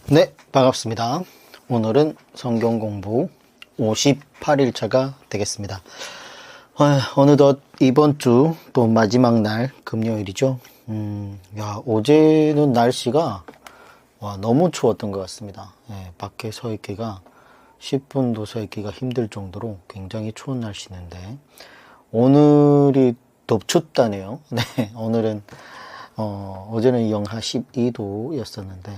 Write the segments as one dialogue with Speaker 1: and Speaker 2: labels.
Speaker 1: 네, 반갑습니다. 오늘은 성경 공부 58일차가 되겠습니다. 어느덧 이번 주 또 마지막 날 금요일이죠. 어제는 날씨가 너무 추웠던 것 같습니다. 밖에 서 있기가 10분도 서 있기가 힘들 정도로 굉장히 추운 날씨인데 오늘이 더 춥다네요. 네, 오늘은 어제는 영하 12도였었는데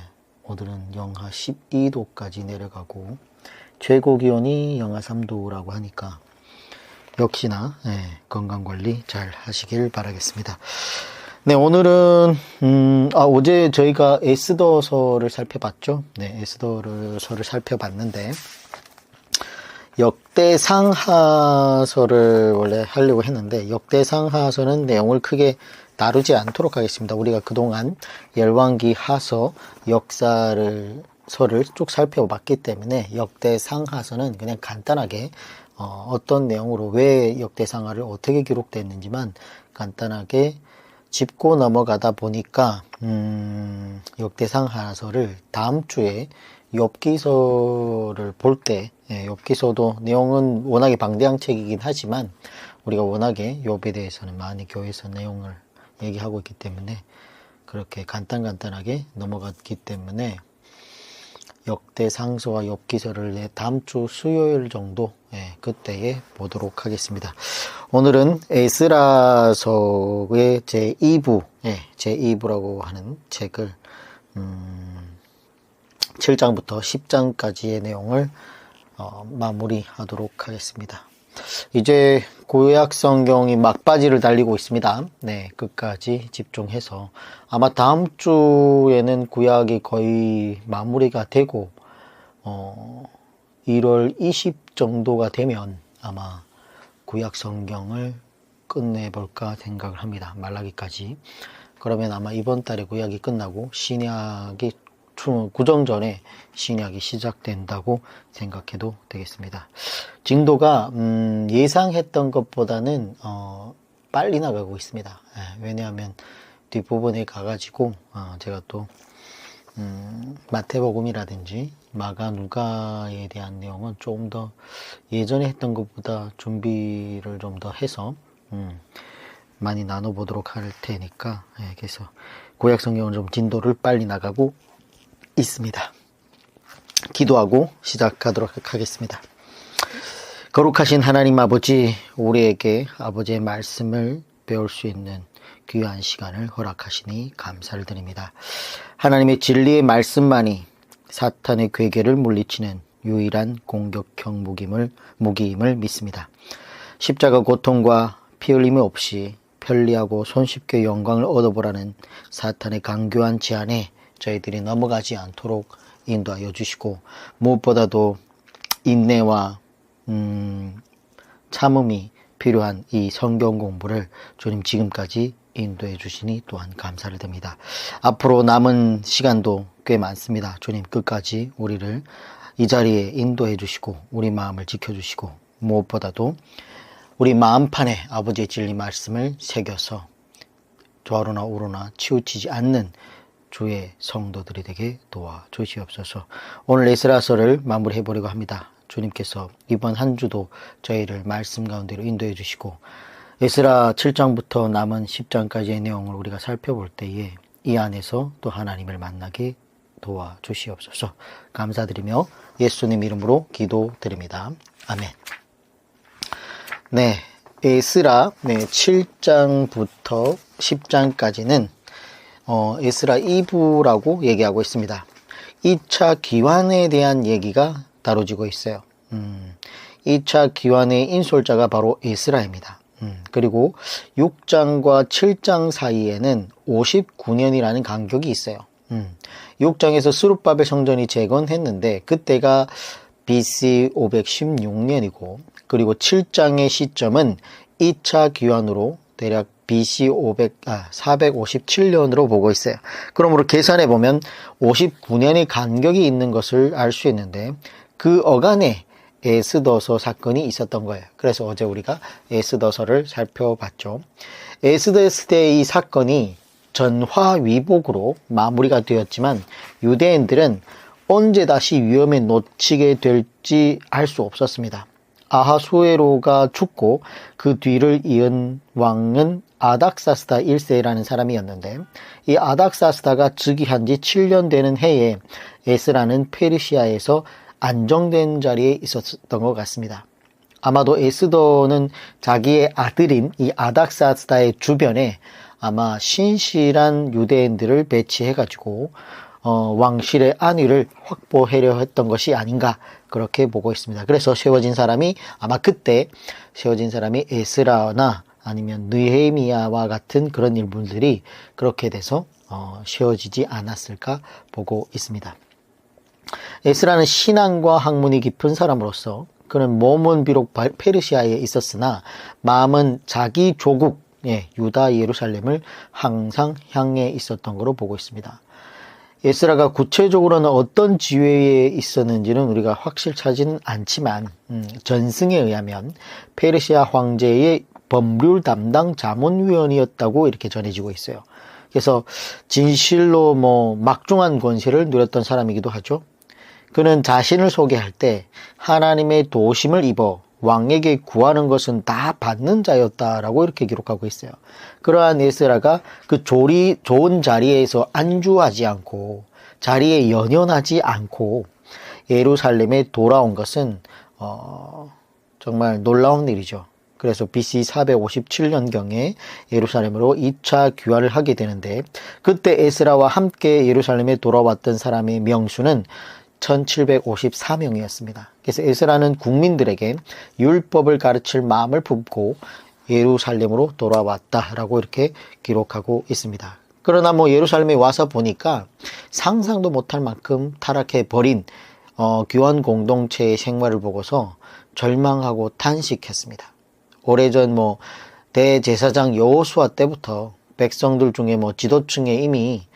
Speaker 1: 오늘은 영하 12도까지 내려가고 최고 기온이 영하 3도라고 하니까 역시나 건강관리 잘 하시길 바라겠습니다. 네, 오늘은 어제 저희가 에스더서를 살펴봤죠. 네, 에스더서를 살펴봤는데 역대상하서를 원래 하려고 했는데 역대상하서는 내용을 크게 다루지 않도록 하겠습니다. 우리가 그동안 열왕기 하서 역사를 서를 쭉 살펴봤기 때문에 역대상하서는 그냥 간단하게 어떤 내용으로 왜 역대상하를 어떻게 기록됐는지만 간단하게 짚고 넘어가다 보니까 역대상하서를 다음 주에 욥기서를 볼 때 욥기서도 내용은 워낙에 방대한 책이긴 하지만 우리가 워낙에 욥에 대해서는 많이 교회에서 내용을 얘기하고 있기 때문에 그렇게 간단하게 넘어갔기 때문에 역대상서와 욥기서를 다음 주 수요일 정도 그때에 보도록 하겠습니다. 오늘은 에스라서의 제2부 제2부라고 하는 책을 7장부터 10장까지의 내용을 마무리하도록 하겠습니다. 이제 구약 성경이 막바지를 달리고 있습니다. 네, 끝까지 집중해서 아마 다음 주에는 구약이 거의 마무리가 되고 1월 20 정도가 되면 아마 구약 성경을 끝내볼까 생각을 합니다. 말라기까지. 그러면 아마 이번 달에 구약이 끝나고 신약이 구정 전에 신약이 시작된다고 생각해도 되겠습니다. 진도가 예상했던 것보다는 빨리 나가고 있습니다. 왜냐하면 뒷부분에 가가지고 제가 또 마태복음이라든지 마가 누가에 대한 내용은 조금 더 예전에 했던 것보다 준비를 좀 더 해서 많이 나눠보도록 할 테니까 그래서 구약 성경은 좀 진도를 빨리 나가고 있습니다. 기도하고 시작하도록 하겠습니다. 거룩하신 하나님 아버지, 우리에게 아버지의 말씀을 배울 수 있는 귀한 시간을 허락하시니 감사를 드립니다. 하나님의 진리의 말씀만이 사탄의 괴계를 물리치는 유일한 공격형 무기임을 믿습니다. 십자가 고통과 피 흘림이 없이 편리하고 손쉽게 영광을 얻어보라는 사탄의 강교한 제안에 저희들이 넘어가지 않도록 인도하여 주시고 무엇보다도 인내와 참음이 필요한 이 성경 공부를 주님 지금까지 인도해 주시니 또한 감사를 드립니다. 앞으로 남은 시간도 꽤 많습니다. 주님 끝까지 우리를 이 자리에 인도해 주시고 우리 마음을 지켜주시고 무엇보다도 우리 마음판에 아버지의 진리 말씀을 새겨서 좌로나 우로나 치우치지 않는 주의 성도들이 되게 도와주시옵소서. 오늘 에스라서를 마무리해보려고 합니다. 주님께서 이번 한 주도 저희를 말씀 가운데로 인도해 주시고 에스라 7장부터 남은 10장까지의 내용을 우리가 살펴볼 때에 이 안에서 또 하나님을 만나게 도와주시옵소서. 감사드리며 예수님 이름으로 기도드립니다. 아멘. 네, 에스라 7장부터 10장까지는 에스라 2부라고 얘기하고 있습니다. 2차 기환에 대한 얘기가 다뤄지고 있어요. 2차 기환의 인솔자가 바로 에스라입니다. 그리고 6장과 7장 사이에는 59년이라는 간격이 있어요. 6장에서 스룹바벨 성전이 재건했는데 그때가 BC 516년이고 그리고 7장의 시점은 2차 기환으로 대략 BC 457년으로 보고 있어요. 그러므로 계산해 보면 59년의 간격이 있는 것을 알 수 있는데 그 어간에 에스더서 사건이 있었던 거예요. 그래서 어제 우리가 에스더서를 살펴봤죠. 에스더 시대의 이 사건이 전화위복으로 마무리가 되었지만 유대인들은 언제 다시 위험에 놓치게 될지 알 수 없었습니다. 아하수에로가 죽고 그 뒤를 이은 왕은 아닥사스다 1세라는 사람이었는데, 이 아닥사스다가 즉위한 지 7년 되는 해에 에스라는 페르시아에서 안정된 자리에 있었던 것 같습니다. 아마도 에스더는 자기의 아들인 이 아닥사스다의 주변에 아마 신실한 유대인들을 배치해가지고 왕실의 안위를 확보하려 했던 것이 아닌가, 그렇게 보고 있습니다. 그래서 세워진 사람이, 아마 그때 세워진 사람이 에스라나 아니면 느헤미야와 같은 그런 인물들이 그렇게 돼서 세워지지 않았을까 보고 있습니다. 에스라는 신앙과 학문이 깊은 사람으로서 그는 몸은 비록 페르시아에 있었으나 마음은 자기 조국 유다 예루살렘을 항상 향해 있었던 것으로 보고 있습니다. 에스라가 구체적으로는 어떤 지위에 있었는지는 우리가 확실하지는 않지만 전승에 의하면 페르시아 황제의 법률 담당 자문위원이었다고 이렇게 전해지고 있어요. 그래서 진실로 막중한 권세를 누렸던 사람이기도 하죠. 그는 자신을 소개할 때 하나님의 도심을 입어 왕에게 구하는 것은 다 받는 자였다라고 이렇게 기록하고 있어요. 그러한 에스라가 그 좋은 자리에서 안주하지 않고 자리에 연연하지 않고 예루살렘에 돌아온 것은 정말 놀라운 일이죠. 그래서 BC 457년경에 예루살렘으로 2차 귀환을 하게 되는데, 그때 에스라와 함께 예루살렘에 돌아왔던 사람의 명수는 1754명이었습니다. 그래서 에스라는 국민들에게 율법을 가르칠 마음을 품고 예루살렘으로 돌아왔다라고 이렇게 기록하고 있습니다. 그러나 예루살렘에 와서 보니까 상상도 못할 만큼 타락해 버린 귀환 공동체의 생활을 보고서 절망하고 탄식했습니다. 오래전 대제사장 여호수아 때부터 백성들 중에 지도층에 이미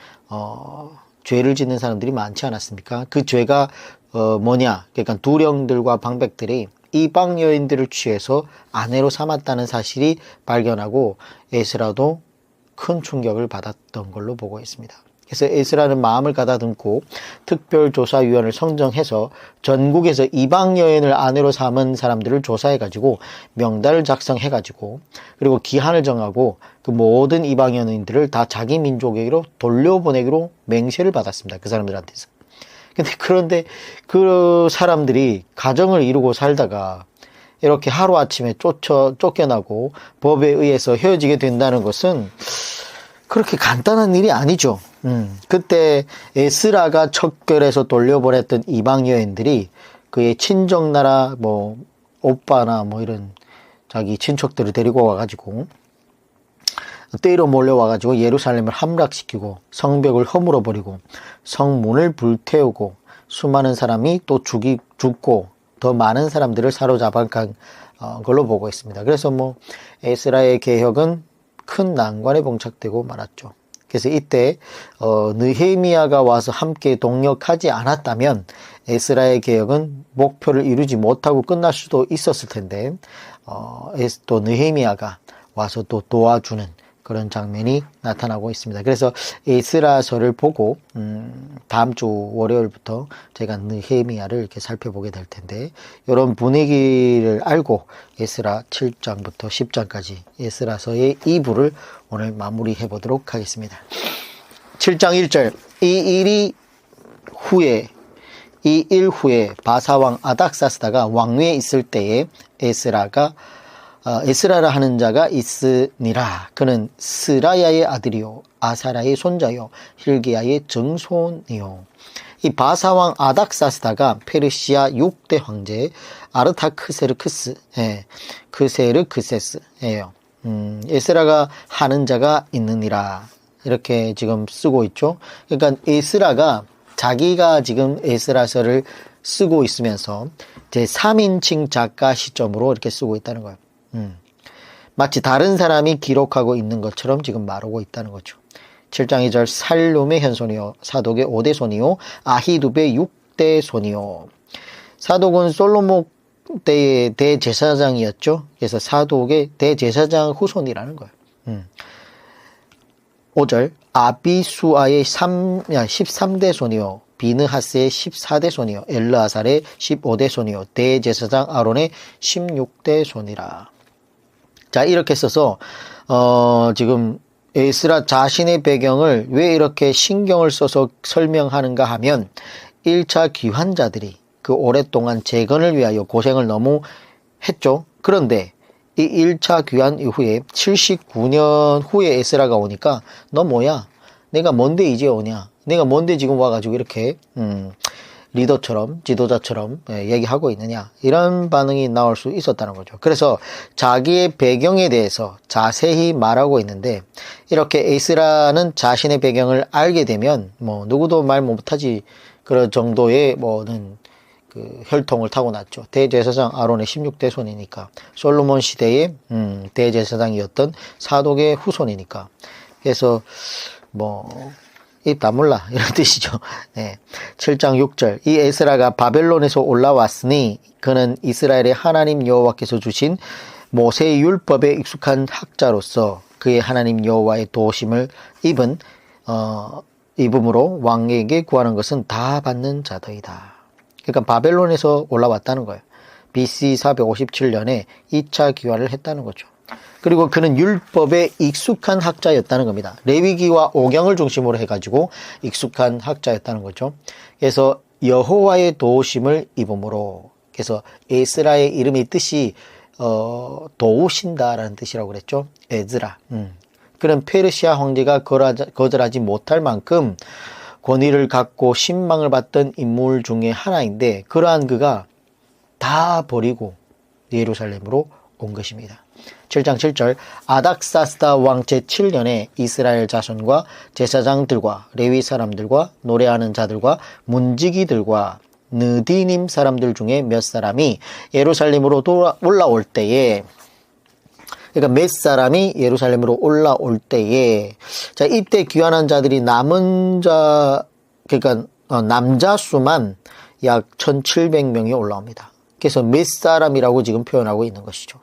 Speaker 1: 죄를 짓는 사람들이 많지 않았습니까? 그 죄가 뭐냐? 그러니까 두령들과 방백들이 이방 여인들을 취해서 아내로 삼았다는 사실이 발견하고 에스라도 큰 충격을 받았던 걸로 보고 있습니다. 그래서 에스라는 마음을 가다듬고 특별조사위원을 선정해서 전국에서 이방 여인을 아내로 삼은 사람들을 조사해가지고 명단을 작성해가지고 그리고 기한을 정하고 그 모든 이방 여인들을 다 자기 민족에게로 돌려보내기로 맹세를 받았습니다. 그 사람들한테서. 그런데 그 사람들이 가정을 이루고 살다가 이렇게 하루아침에 쫓겨나고 법에 의해서 헤어지게 된다는 것은 그렇게 간단한 일이 아니죠. 그때 에스라가 척결해서 돌려보냈던 이방 여인들이 그의 친정나라 오빠나 이런 자기 친척들을 데리고 와가지고 때로 몰려와가지고 예루살렘을 함락시키고 성벽을 허물어 버리고 성문을 불태우고 수많은 사람이 또 죽고 더 많은 사람들을 사로잡아간 걸로 보고 있습니다. 그래서 에스라의 개혁은 큰 난관에 봉착되고 말았죠. 그래서 이때 느헤미야가 와서 함께 동력하지 않았다면 에스라의 개혁은 목표를 이루지 못하고 끝날 수도 있었을 텐데 또 느헤미야가 와서 또 도와주는 그런 장면이 나타나고 있습니다. 그래서 에스라서를 보고 다음 주 월요일부터 제가 느헤미야를 이렇게 살펴보게 될 텐데, 이런 분위기를 알고 에스라 7장부터 10장까지 에스라서의 2부를 오늘 마무리해 보도록 하겠습니다. 7장 1절. 이 일 후에 바사왕 아닥사스다가 왕위에 있을 때에 에스라라 하는 자가 있으니라. 그는 스라야의 아들이요 아사라의 손자요 힐기야의 증손이요. 이 바사왕 아닥사스다가 페르시아 6대 황제 크세르크세스예요. 에스라가 하는 자가 있느니라, 이렇게 지금 쓰고 있죠. 그러니까 에스라가 자기가 지금 에스라서를 쓰고 있으면서 제 3인칭 작가 시점으로 이렇게 쓰고 있다는 거예요. 마치 다른 사람이 기록하고 있는 것처럼 지금 말하고 있다는 거죠. 7장 2절. 살룸의 현손이요 사독의 5대 손이요 아히두베의 6대 손이요. 사독은 솔로몬 때의 대제사장이었죠. 그래서 사독의 대제사장 후손이라는 거예요. 5절. 아비수아의 13대 손이요 비느하스의 14대 손이요 엘르아살의 15대 손이요 대제사장 아론의 16대 손이라. 자, 이렇게 써서 지금 에스라 자신의 배경을 왜 이렇게 신경을 써서 설명하는가 하면 1차 귀환자들이 그 오랫동안 재건을 위하여 고생을 너무 했죠. 그런데 이 1차 귀환 이후에 79년 후에 에스라가 오니까 너 뭐야? 내가 뭔데 이제 오냐? 내가 뭔데 지금 와가지고 이렇게 리더처럼 지도자처럼 얘기하고 있느냐? 이런 반응이 나올 수 있었다는 거죠. 그래서 자기의 배경에 대해서 자세히 말하고 있는데 이렇게 에스라는 자신의 배경을 알게 되면 뭐 누구도 말 못하지 그런 정도의 뭐는 그 혈통을 타고났죠. 대제사장 아론의 16대 손이니까 솔로몬 시대의 대제사장이었던 사독의 후손이니까. 그래서 뭐 입 다물라 이런 뜻이죠. 네. 7장 6절 이 에스라가 바벨론에서 올라왔으니 그는 이스라엘의 하나님 여호와께서 주신 모세의 율법에 익숙한 학자로서 그의 하나님 여호와의 도우심을 입음으로 왕에게 구하는 것은 다 받는 자더이다. 그러니까 바벨론에서 올라왔다는 거예요. BC 457년에 2차 귀환을 했다는 거죠. 그리고 그는 율법에 익숙한 학자였다는 겁니다. 레위기와 오경을 중심으로 해가지고 익숙한 학자였다는 거죠. 그래서 여호와의 도우심을 입음으로, 그래서 에스라의 이름의 뜻이 도우신다라는 뜻이라고 그랬죠. 에즈라. 그는 페르시아 황제가 거절하지 못할 만큼 권위를 갖고 신망을 받던 인물 중에 하나인데 그러한 그가 다 버리고 예루살렘으로 온 것입니다. 7장 7절 아닥사스다 왕 제7년에 이스라엘 자손과 제사장들과 레위 사람들과 노래하는 자들과 문지기들과 느디님 사람들 중에 몇 사람이 예루살렘으로 올라올 때에, 그러니까 몇 사람이 예루살렘으로 올라올 때에, 자, 이때 귀환한 자들이 남은 자, 그러니까 남자 수만 약 1700명이 올라옵니다. 그래서 몇 사람이라고 지금 표현하고 있는 것이죠.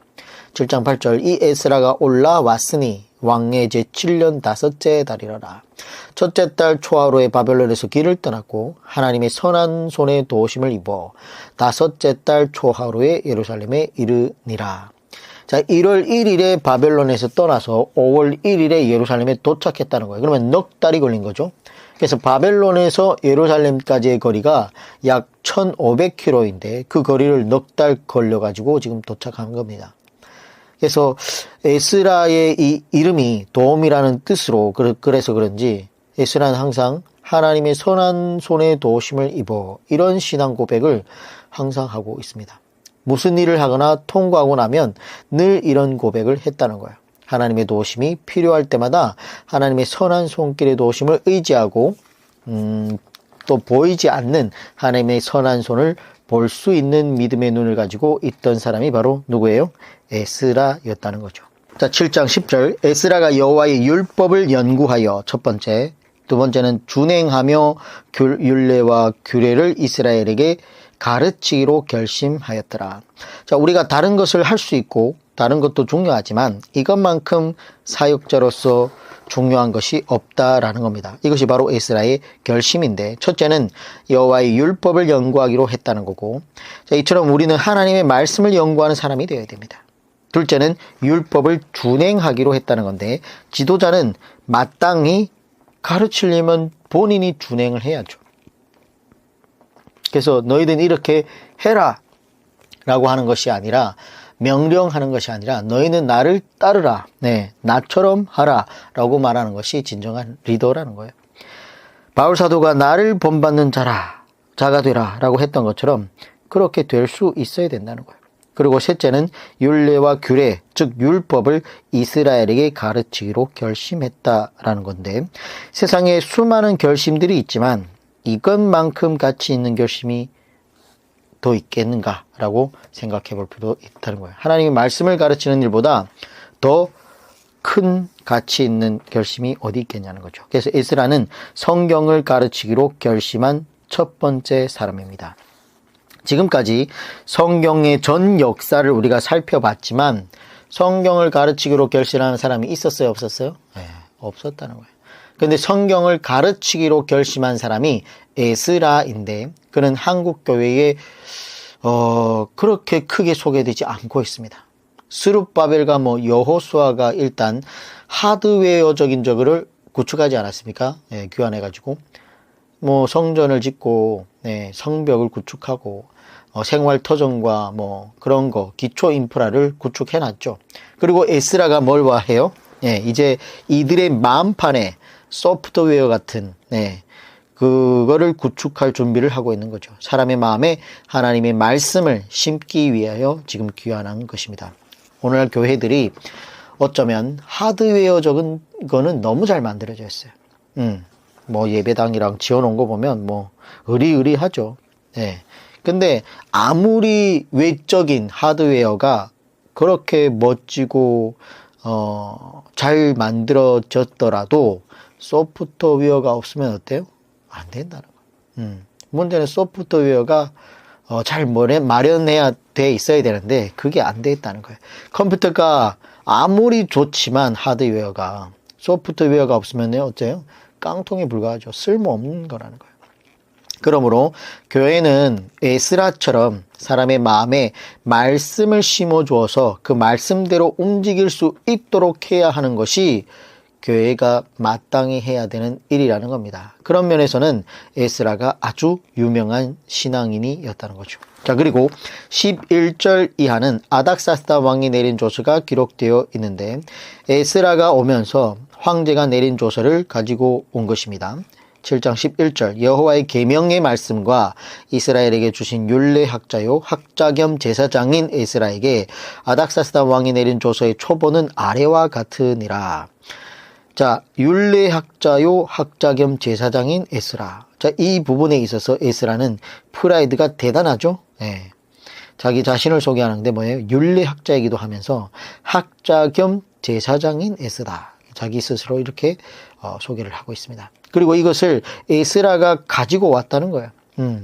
Speaker 1: 7장 8절 이 에스라가 올라왔으니 왕의 제7년 다섯째 달이라라. 첫째 달 초하루에 바벨론에서 길을 떠났고 하나님의 선한 손에 도우심을 입어 다섯째 달 초하루에 예루살렘에 이르니라. 자, 1월 1일에 바벨론에서 떠나서 5월 1일에 예루살렘에 도착했다는 거예요. 그러면 넉 달이 걸린 거죠. 그래서 바벨론에서 예루살렘까지의 거리가 약 1500km인데 그 거리를 넉 달 걸려가지고 지금 도착한 겁니다. 그래서 에스라의 이 이름이 도움이라는 뜻으로 그래서 그런지 에스라는 항상 하나님의 선한 손에 도우심을 입어 이런 신앙 고백을 항상 하고 있습니다. 무슨 일을 하거나 통과하고 나면 늘 이런 고백을 했다는 거예요. 하나님의 도우심이 필요할 때마다 하나님의 선한 손길의 도우심을 의지하고 또 보이지 않는 하나님의 선한 손을 볼 수 있는 믿음의 눈을 가지고 있던 사람이 바로 누구예요? 에스라였다는 거죠. 자, 7장 10절 에스라가 여호와의 율법을 연구하여 첫 번째, 두 번째는 준행하며 율례와 규례를 이스라엘에게 가르치기로 결심하였더라. 자, 우리가 다른 것을 할 수 있고 다른 것도 중요하지만 이것만큼 사역자로서 중요한 것이 없다라는 겁니다. 이것이 바로 에스라의 결심인데, 첫째는 여호와의 율법을 연구하기로 했다는 거고, 자, 이처럼 우리는 하나님의 말씀을 연구하는 사람이 되어야 됩니다. 둘째는 율법을 준행하기로 했다는 건데, 지도자는 마땅히 가르치려면 본인이 준행을 해야죠. 그래서 너희들은 이렇게 해라 라고 하는 것이 아니라, 명령하는 것이 아니라 너희는 나를 따르라, 네, 나처럼 하라 라고 말하는 것이 진정한 리더라는 거예요. 바울 사도가 나를 본받는 자가 되라 라고 했던 것처럼 그렇게 될 수 있어야 된다는 거예요. 그리고 셋째는 율례와 규례, 즉 율법을 이스라엘에게 가르치기로 결심했다라는 건데, 세상에 수많은 결심들이 있지만 이것만큼 가치 있는 결심이 더 있겠는가라고 생각해 볼 필요도 있다는 거예요. 하나님의 말씀을 가르치는 일보다 더 큰 가치 있는 결심이 어디 있겠냐는 거죠. 그래서 에스라는 성경을 가르치기로 결심한 첫 번째 사람입니다. 지금까지 성경의 전 역사를 우리가 살펴봤지만 성경을 가르치기로 결심하는 사람이 있었어요, 없었어요? 네, 없었다는 거예요. 근데 성경을 가르치기로 결심한 사람이 에스라인데 그는 한국 교회에 그렇게 크게 소개되지 않고 있습니다. 스룹바벨과 여호수아가 일단 하드웨어적인 저거를 구축하지 않았습니까? 예, 귀환해가지고 성전을 짓고 성벽을 구축하고 생활터전과 그런 거 기초 인프라를 구축해놨죠. 그리고 에스라가 뭘 해요? 예, 이제 이들의 마음판에 소프트웨어 같은 그거를 구축할 준비를 하고 있는 거죠. 사람의 마음에 하나님의 말씀을 심기 위하여 지금 귀환한 것입니다. 오늘날 교회들이 어쩌면 하드웨어적인 거는 너무 잘 만들어져 있어요. 예배당이랑 지어놓은 거 보면 의리의리하죠. 예. 근데 아무리 외적인 하드웨어가 그렇게 멋지고 잘 만들어졌더라도 소프트웨어가 없으면 어때요? 안 된다는 거예요. 문제는 소프트웨어가 잘 마련해야 돼 있어야 되는데 그게 안 돼 있다는 거예요. 컴퓨터가 아무리 좋지만 하드웨어가 소프트웨어가 없으면 어째요? 깡통에 불과하죠. 쓸모없는 거라는 거예요. 그러므로 교회는 에스라처럼 사람의 마음에 말씀을 심어주어서 그 말씀대로 움직일 수 있도록 해야 하는 것이 교회가 마땅히 해야 되는 일이라는 겁니다. 그런 면에서는 에스라가 아주 유명한 신앙인이었다는 거죠. 자, 그리고 11절 이하는 아닥사스다 왕이 내린 조서가 기록되어 있는데 에스라가 오면서 황제가 내린 조서를 가지고 온 것입니다. 7장 11절 여호와의 계명의 말씀과 이스라엘에게 주신 율례학자요 학자 겸 제사장인 에스라에게 아닥사스다 왕이 내린 조서의 초본은 아래와 같으니라. 자, 율례학자요 학자 겸 제사장인 에스라. 자, 이 부분에 있어서 에스라는 프라이드가 대단하죠. 예. 자기 자신을 소개하는데 뭐예요? 율례학자이기도 하면서 학자 겸 제사장인 에스라. 자기 스스로 이렇게 소개를 하고 있습니다. 그리고 이것을 에스라가 가지고 왔다는 거예요.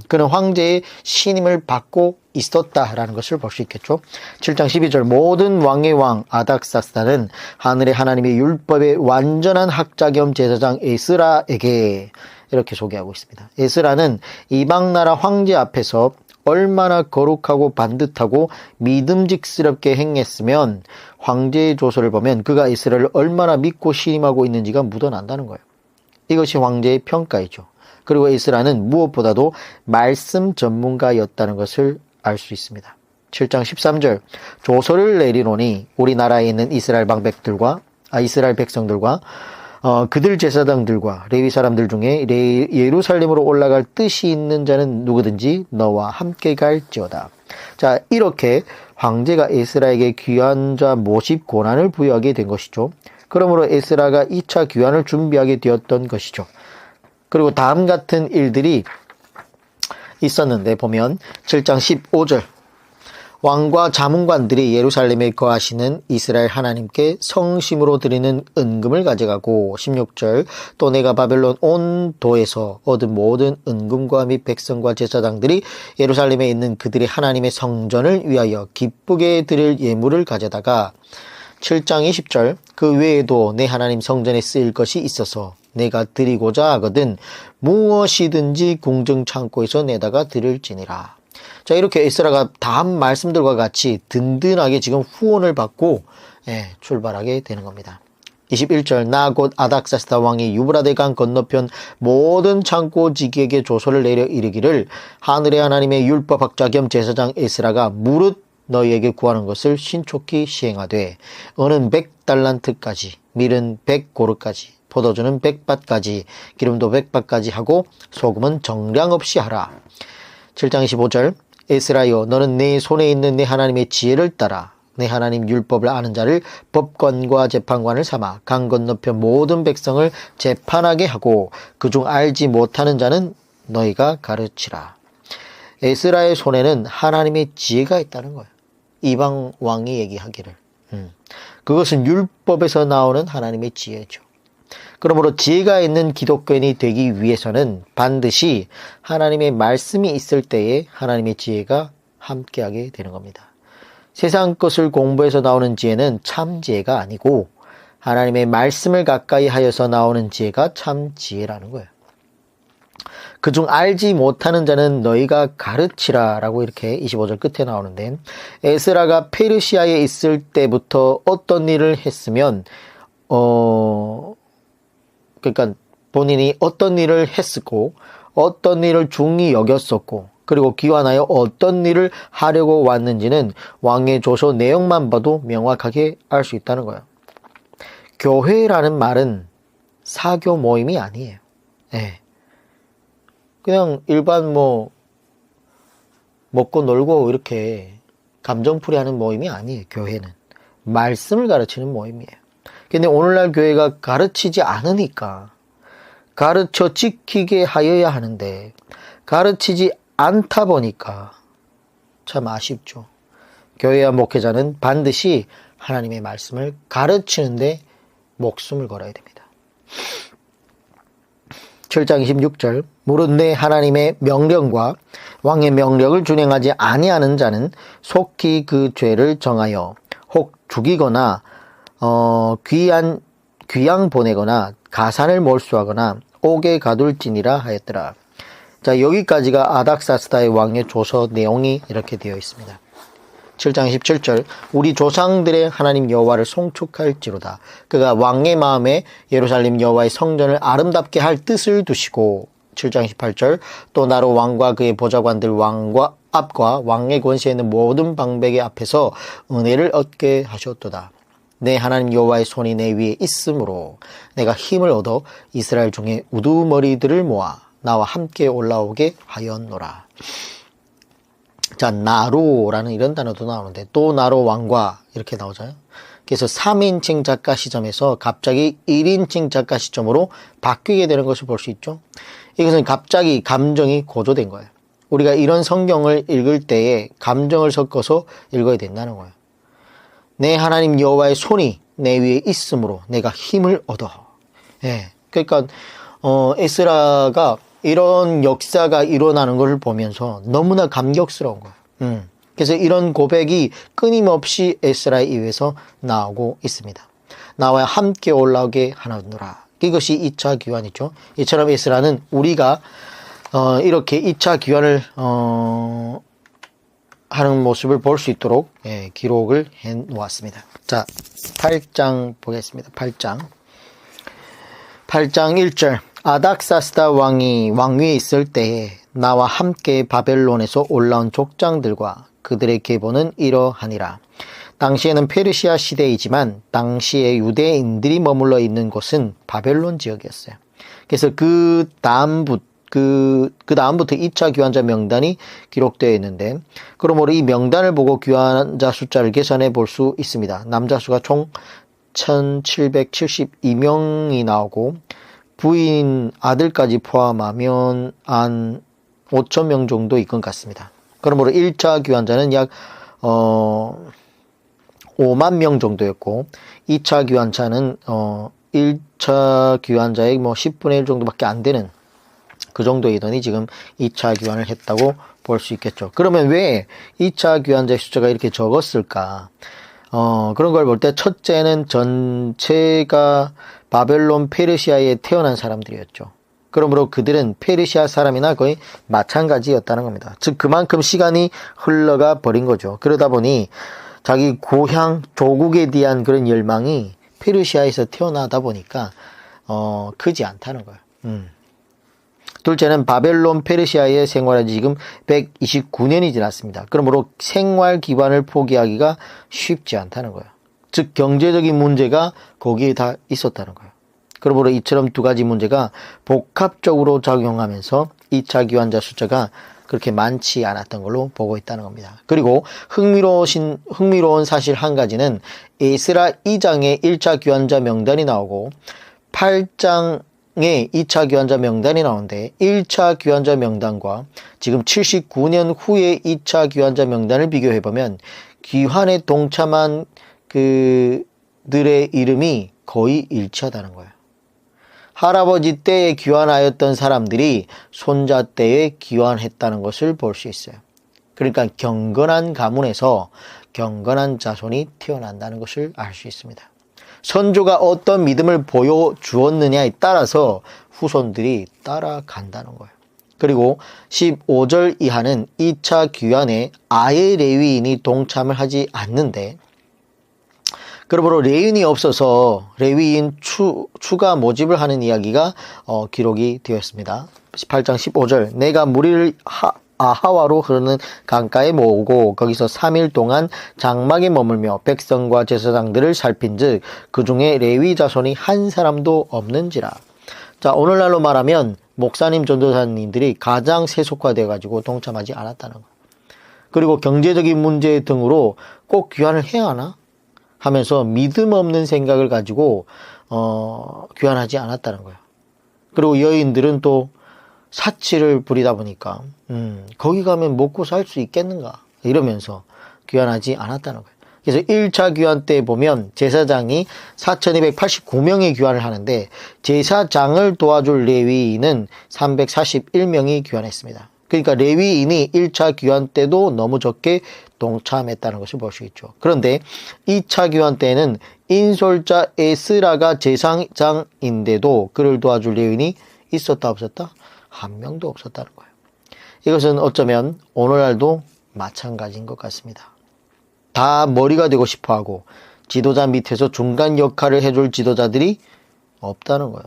Speaker 1: 그는 황제의 신임을 받고 있었다라는 것을 볼 수 있겠죠. 7장 12절 모든 왕의 왕 아닥사스다는 하늘의 하나님의 율법의 완전한 학자 겸 제사장 에스라에게 이렇게 소개하고 있습니다. 에스라는 이방나라 황제 앞에서 얼마나 거룩하고 반듯하고 믿음직스럽게 행했으면 황제의 조서를 보면 그가 에스라를 얼마나 믿고 신임하고 있는지가 묻어난다는 거예요. 이것이 황제의 평가이죠. 그리고 에스라는 무엇보다도 말씀 전문가였다는 것을 알 수 있습니다. 7장 13절 조서를 내리노니 우리나라에 있는 이스라엘 백성들과 그들 제사장들과 레위 사람들 중에 예루살렘으로 올라갈 뜻이 있는 자는 누구든지 너와 함께 갈지어다. 자, 이렇게 황제가 에스라에게 귀환자 모집 권한을 부여하게 된 것이죠. 그러므로 에스라가 2차 귀환을 준비하게 되었던 것이죠. 그리고 다음 같은 일들이 있었는데 보면 7장 15절 왕과 자문관들이 예루살렘에 거하시는 이스라엘 하나님께 성심으로 드리는 은금을 가져가고 16절 또 내가 바벨론 온 도에서 얻은 모든 은금과 및 백성과 제사장들이 예루살렘에 있는 그들의 하나님의 성전을 위하여 기쁘게 드릴 예물을 가져다가 7장 20절 그 외에도 내 하나님 성전에 쓰일 것이 있어서 내가 드리고자 하거든 무엇이든지 궁정 창고에서 내다가 드릴지니라. 자, 이렇게 에스라가 다음 말씀들과 같이 든든하게 지금 후원을 받고 출발하게 되는 겁니다. 21절 나 곧 아닥사스다 왕이 유브라데 강 건너편 모든 창고지기에게 조서를 내려 이르기를 하늘의 하나님의 율법학자 겸 제사장 에스라가 무릇 너희에게 구하는 것을 신속히 시행하되 은은 100달란트까지 밀은 100고르까지 포도주는 100밭까지 기름도 100밭까지 하고 소금은 정량 없이 하라. 7장 25절 에스라여 너는 내 손에 있는 내 하나님의 지혜를 따라 내 하나님 율법을 아는 자를 법관과 재판관을 삼아 강 건너편 모든 백성을 재판하게 하고 그중 알지 못하는 자는 너희가 가르치라. 에스라의 손에는 하나님의 지혜가 있다는 거예요. 이방 왕이 얘기하기를 그것은 율법에서 나오는 하나님의 지혜죠. 그러므로 지혜가 있는 기독교인이 되기 위해서는 반드시 하나님의 말씀이 있을 때에 하나님의 지혜가 함께하게 되는 겁니다. 세상 것을 공부해서 나오는 지혜는 참 지혜가 아니고 하나님의 말씀을 가까이 하여서 나오는 지혜가 참 지혜라는 거예요. 그중 알지 못하는 자는 너희가 가르치라 라고 이렇게 25절 끝에 나오는데, 에스라가 페르시아에 있을 때부터 어떤 일을 했으면 그러니까 본인이 어떤 일을 했었고 어떤 일을 중히 여겼었고 그리고 기원하여 어떤 일을 하려고 왔는지는 왕의 조서 내용만 봐도 명확하게 알 수 있다는 거예요. 교회라는 말은 사교 모임이 아니에요. 네. 그냥 일반 먹고 놀고 이렇게 감정풀이 하는 모임이 아니에요. 교회는 말씀을 가르치는 모임이에요. 근데 오늘날 교회가 가르치지 않으니까 가르쳐 지키게 하여야 하는데 가르치지 않다 보니까 참 아쉽죠. 교회와 목회자는 반드시 하나님의 말씀을 가르치는데 목숨을 걸어야 됩니다. 7장 26절 무릇 내 하나님의 명령과 왕의 명령을 준행하지 아니하는 자는 속히 그 죄를 정하여 혹 죽이거나 귀양 보내거나 가산을 몰수하거나 옥에 가둘지니라 하였더라. 자, 여기까지가 아닥사스다의 왕의 조서 내용이 이렇게 되어 있습니다. 7장 17절 우리 조상들의 하나님 여호와를 송축할지로다. 그가 왕의 마음에 예루살렘 여호와의 성전을 아름답게 할 뜻을 두시고 7장 18절 또 나로 왕과 그의 보좌관들 왕과 앞과 왕의 권세에 있는 모든 방백의 앞에서 은혜를 얻게 하셨도다. 내 하나님 여호와의 손이 내 위에 있으므로 내가 힘을 얻어 이스라엘 중에 우두머리들을 모아 나와 함께 올라오게 하였노라. 자, 나로라는 이런 단어도 나오는데 또 나로 왕과 이렇게 나오잖아요. 그래서 3인칭 작가 시점에서 갑자기 1인칭 작가 시점으로 바뀌게 되는 것을 볼 수 있죠. 이것은 갑자기 감정이 고조된 거예요. 우리가 이런 성경을 읽을 때에 감정을 섞어서 읽어야 된다는 거예요. 내 하나님 여호와의 손이 내 위에 있으므로 내가 힘을 얻어. 예. 그러니까 에스라가 이런 역사가 일어나는 것을 보면서 너무나 감격스러운 거예요. 그래서 이런 고백이 끊임없이 에스라의 입에서 나오고 있습니다. 나와 함께 올라오게 하노라. 이것이 2차 귀환이죠. 이처럼 에스라는 우리가 이렇게 2차 귀환을 하는 모습을 볼 수 있도록 기록을 해 놓았습니다. 자, 8장 보겠습니다. 8장 1절 아닥사스다 왕이 왕위에 있을 때에 나와 함께 바벨론에서 올라온 족장들과 그들의 계보는 이러하니라. 당시에는 페르시아 시대이지만 당시에 유대인들이 머물러 있는 곳은 바벨론 지역이었어요. 그래서 그 다음부터 2차 귀환자 명단이 기록되어 있는데, 그러므로 이 명단을 보고 귀환자 숫자를 계산해 볼 수 있습니다. 남자 수가 총 1772명이 나오고 부인 아들까지 포함하면 한 5,000명 정도 있건 같습니다. 그러므로 1차 귀환자는 약 5만 명 정도였고 2차 귀환자는 1차 귀환자의 10분의 1 정도밖에 안 되는 그 정도이더니 지금 2차 귀환을 했다고 볼 수 있겠죠. 그러면 왜 2차 귀환자의 숫자가 이렇게 적었을까? 그런 걸 볼 때 첫째는 전체가 바벨론 페르시아에 태어난 사람들이었죠. 그러므로 그들은 페르시아 사람이나 거의 마찬가지였다는 겁니다. 즉 그만큼 시간이 흘러가 버린 거죠. 그러다 보니 자기 고향 조국에 대한 그런 열망이 페르시아에서 태어나다 보니까 크지 않다는 거예요. 둘째는 바벨론 페르시아에 생활한 지 지금 129년이 지났습니다. 그러므로 생활 기반을 포기하기가 쉽지 않다는 거예요. 즉 경제적인 문제가 거기에 다 있었다는 거예요. 그러므로 이처럼 두 가지 문제가 복합적으로 작용하면서 2차 귀환자 숫자가 그렇게 많지 않았던 걸로 보고 있다는 겁니다. 그리고 흥미로운 사실 한 가지는 에스라 2장에 1차 귀환자 명단이 나오고 8장에 2차 귀환자 명단이 나오는데 1차 귀환자 명단과 지금 79년 후에 2차 귀환자 명단을 비교해보면 귀환에 동참한 그들의 이름이 거의 일치하다는 거예요. 할아버지 때에 귀환하였던 사람들이 손자 때에 귀환했다는 것을 볼 수 있어요. 그러니까 경건한 가문에서 경건한 자손이 태어난다는 것을 알 수 있습니다. 선조가 어떤 믿음을 보여주었느냐에 따라서 후손들이 따라간다는 거예요. 그리고 15절 이하는 2차 귀환에 아예 레위인이 동참을 하지 않는데, 그러므로 레위인이 없어서 레위인 추가 모집을 하는 이야기가 기록이 되었습니다. 18장 15절, 내가 무리를 아하와로 흐르는 강가에 모으고 거기서 3일 동안 장막에 머물며 백성과 제사장들을 살핀즉 그 중에 레위 자손이 한 사람도 없는지라. 자, 오늘날로 말하면 목사님, 전도사님들이 가장 세속화되어 가지고 동참하지 않았다는 거예요. 그리고 경제적인 문제 등으로 꼭 귀환을 해야 하나 하면서 믿음 없는 생각을 가지고 귀환하지 않았다는 거예요. 그리고 여인들은 또 사치를 부리다 보니까 거기 가면 먹고 살 수 있겠는가 이러면서 귀환하지 않았다는 거예요. 그래서 1차 귀환 때 보면 제사장이 4289명이 귀환을 하는데 제사장을 도와줄 레위인은 341명이 귀환했습니다. 그러니까 레위인이 1차 귀환 때도 너무 적게 동참했다는 것을 볼 수 있죠. 그런데 2차 귀환 때는 인솔자 에스라가 제사장인데도 그를 도와줄 레위인이 있었다 없었다? 한 명도 없었다는 거예요. 이것은 어쩌면 오늘날도 마찬가지인 것 같습니다. 다 머리가 되고 싶어하고 지도자 밑에서 중간 역할을 해줄 지도자들이 없다는 거예요.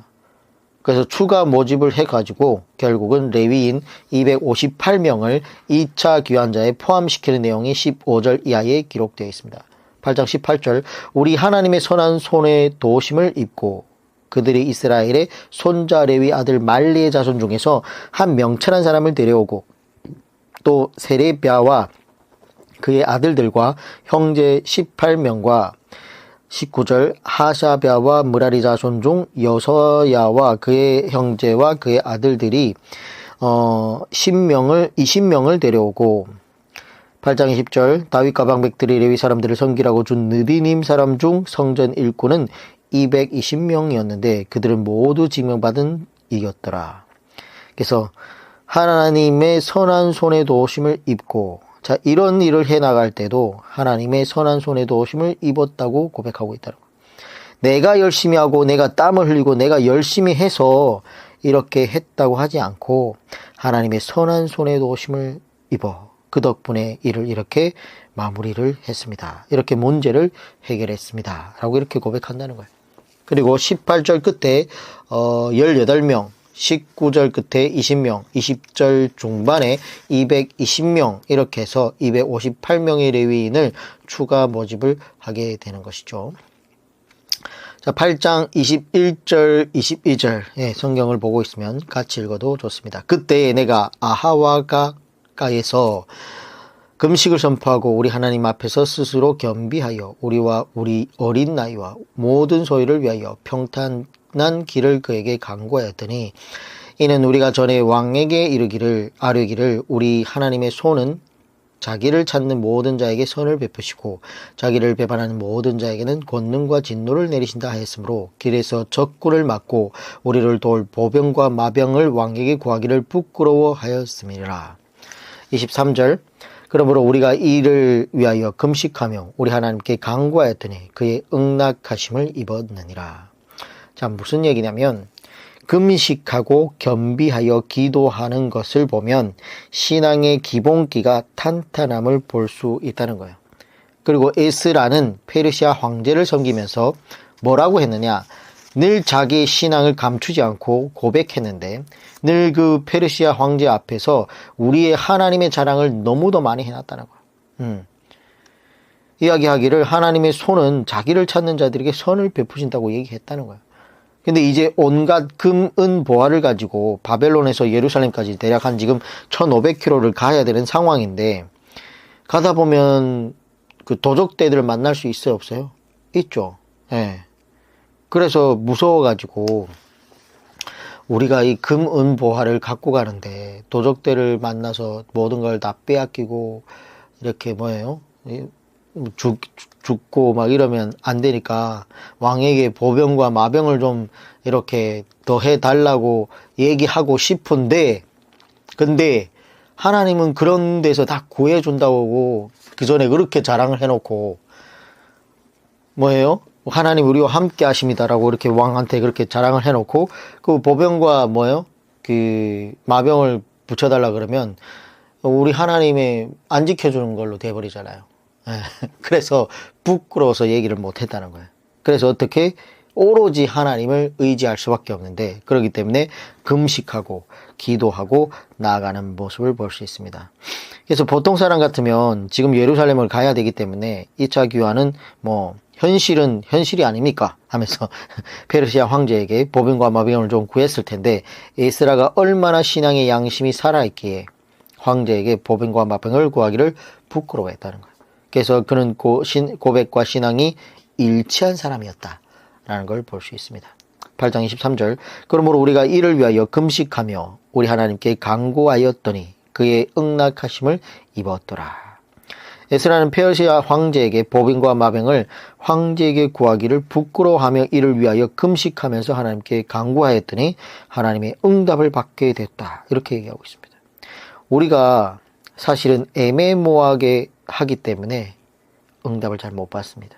Speaker 1: 그래서 추가 모집을 해가지고 결국은 레위인 258명을 2차 귀환자에 포함시키는 내용이 15절 이하에 기록되어 있습니다. 8장 18절, 우리 하나님의 선한 손의 도우심을 입고 그들이 이스라엘의 손자 레위 아들 말리의 자손 중에서 한 명철한 사람을 데려오고 또 세레비아와 그의 아들들과 형제 18명과 19절 하샤비아와 무라리 자손 중 여서야와 그의 형제와 그의 아들들이 20명을 데려오고 8장 20절 다윗과 방백들이 레위 사람들을 섬기라고 준 느디님 사람 중 성전 일꾼은 220명이었는데 그들은 모두 징명받은 이였더라. 그래서 하나님의 선한 손의 도우심을 입고, 자, 이런 일을 해나갈 때도 하나님의 선한 손의 도우심을 입었다고 고백하고 있다는 거예요. 내가 열심히 하고 내가 땀을 흘리고 내가 열심히 해서 이렇게 했다고 하지 않고 하나님의 선한 손의 도우심을 입어 그 덕분에 일을 이렇게 마무리를 했습니다. 이렇게 문제를 해결했습니다. 라고 이렇게 고백한다는 거예요. 그리고 18절 끝에 18명, 19절 끝에 20명, 20절 중반에 220명 이렇게 해서 258명의 레위인을 추가 모집을 하게 되는 것이죠. 자, 8장 21절, 22절 성경을 보고 있으면 같이 읽어도 좋습니다. 그때 내가 아하와가에서 금식을 선포하고 우리 하나님 앞에서 스스로 겸비하여 우리와 우리 어린 나이와 모든 소유를 위하여 평탄한 길을 그에게 간구하였더니 이는 우리가 전에 왕에게 아뢰기를 우리 하나님의 손은 자기를 찾는 모든 자에게 선을 베푸시고 자기를 배반하는 모든 자에게는 권능과 진노를 내리신다 하였으므로 길에서 적군을 막고 우리를 도울 보병과 마병을 왕에게 구하기를 부끄러워하였음이라. 23절 그러므로 우리가 이를 위하여 금식하며 우리 하나님께 간구하였더니 그의 응낙하심을 입었느니라. 자, 무슨 얘기냐면 금식하고 겸비하여 기도하는 것을 보면 신앙의 기본기가 탄탄함을 볼 수 있다는 거예요. 그리고 에스라는 페르시아 황제를 섬기면서 뭐라고 했느냐? 늘 자기의 신앙을 감추지 않고 고백했는데 늘 그 페르시아 황제 앞에서 우리의 하나님의 자랑을 너무도 많이 해놨다는 거예요. 이야기하기를 하나님의 손은 자기를 찾는 자들에게 선을 베푸신다고 얘기했다는 거예요. 근데 이제 온갖 금, 은, 보화를 가지고 바벨론에서 예루살렘까지 대략 한 지금 1500km를 가야 되는 상황인데 가다 보면 그 도적대들을 만날 수 있어요, 없어요? 있죠. 예. 그래서 무서워가지고 우리가 이 금, 은, 보화를 갖고 가는데 도적대를 만나서 모든 걸 다 빼앗기고 이렇게 뭐예요? 죽고 막 이러면 안 되니까 왕에게 보병과 마병을 좀 이렇게 더 해달라고 얘기하고 싶은데 근데 하나님은 그런 데서 다 구해준다고 그 전에 그렇게 자랑을 해놓고 뭐예요? 하나님 우리와 함께 하십니다라고 이렇게 왕한테 그렇게 자랑을 해놓고 그 보병과 그 마병을 붙여달라 그러면 우리 하나님의 안 지켜주는 걸로 돼버리잖아요. 그래서 부끄러워서 얘기를 못 했다는 거예요. 그래서 어떻게 오로지 하나님을 의지할 수밖에 없는데, 그렇기 때문에 금식하고 기도하고 나아가는 모습을 볼 수 있습니다. 그래서 보통 사람 같으면 지금 예루살렘을 가야 되기 때문에 2차 귀환은 현실은 현실이 아닙니까? 하면서 페르시아 황제에게 보병과 마병을 좀 구했을 텐데, 에스라가 얼마나 신앙의 양심이 살아있기에 황제에게 보병과 마병을 구하기를 부끄러워했다는 거예요. 그래서 그는 고백과 신앙이 일치한 사람이었다라는 걸 볼 수 있습니다. 8장 23절, 그러므로 우리가 이를 위하여 금식하며 우리 하나님께 간구하였더니 그의 응낙하심을 입었더라. 에스라는 페르시아 황제에게 보병과 마병을 황제에게 구하기를 부끄러워하며 이를 위하여 금식하면서 하나님께 간구하였더니 하나님의 응답을 받게 됐다. 이렇게 얘기하고 있습니다. 우리가 사실은 애매모호하게 하기 때문에 응답을 잘 못 받습니다.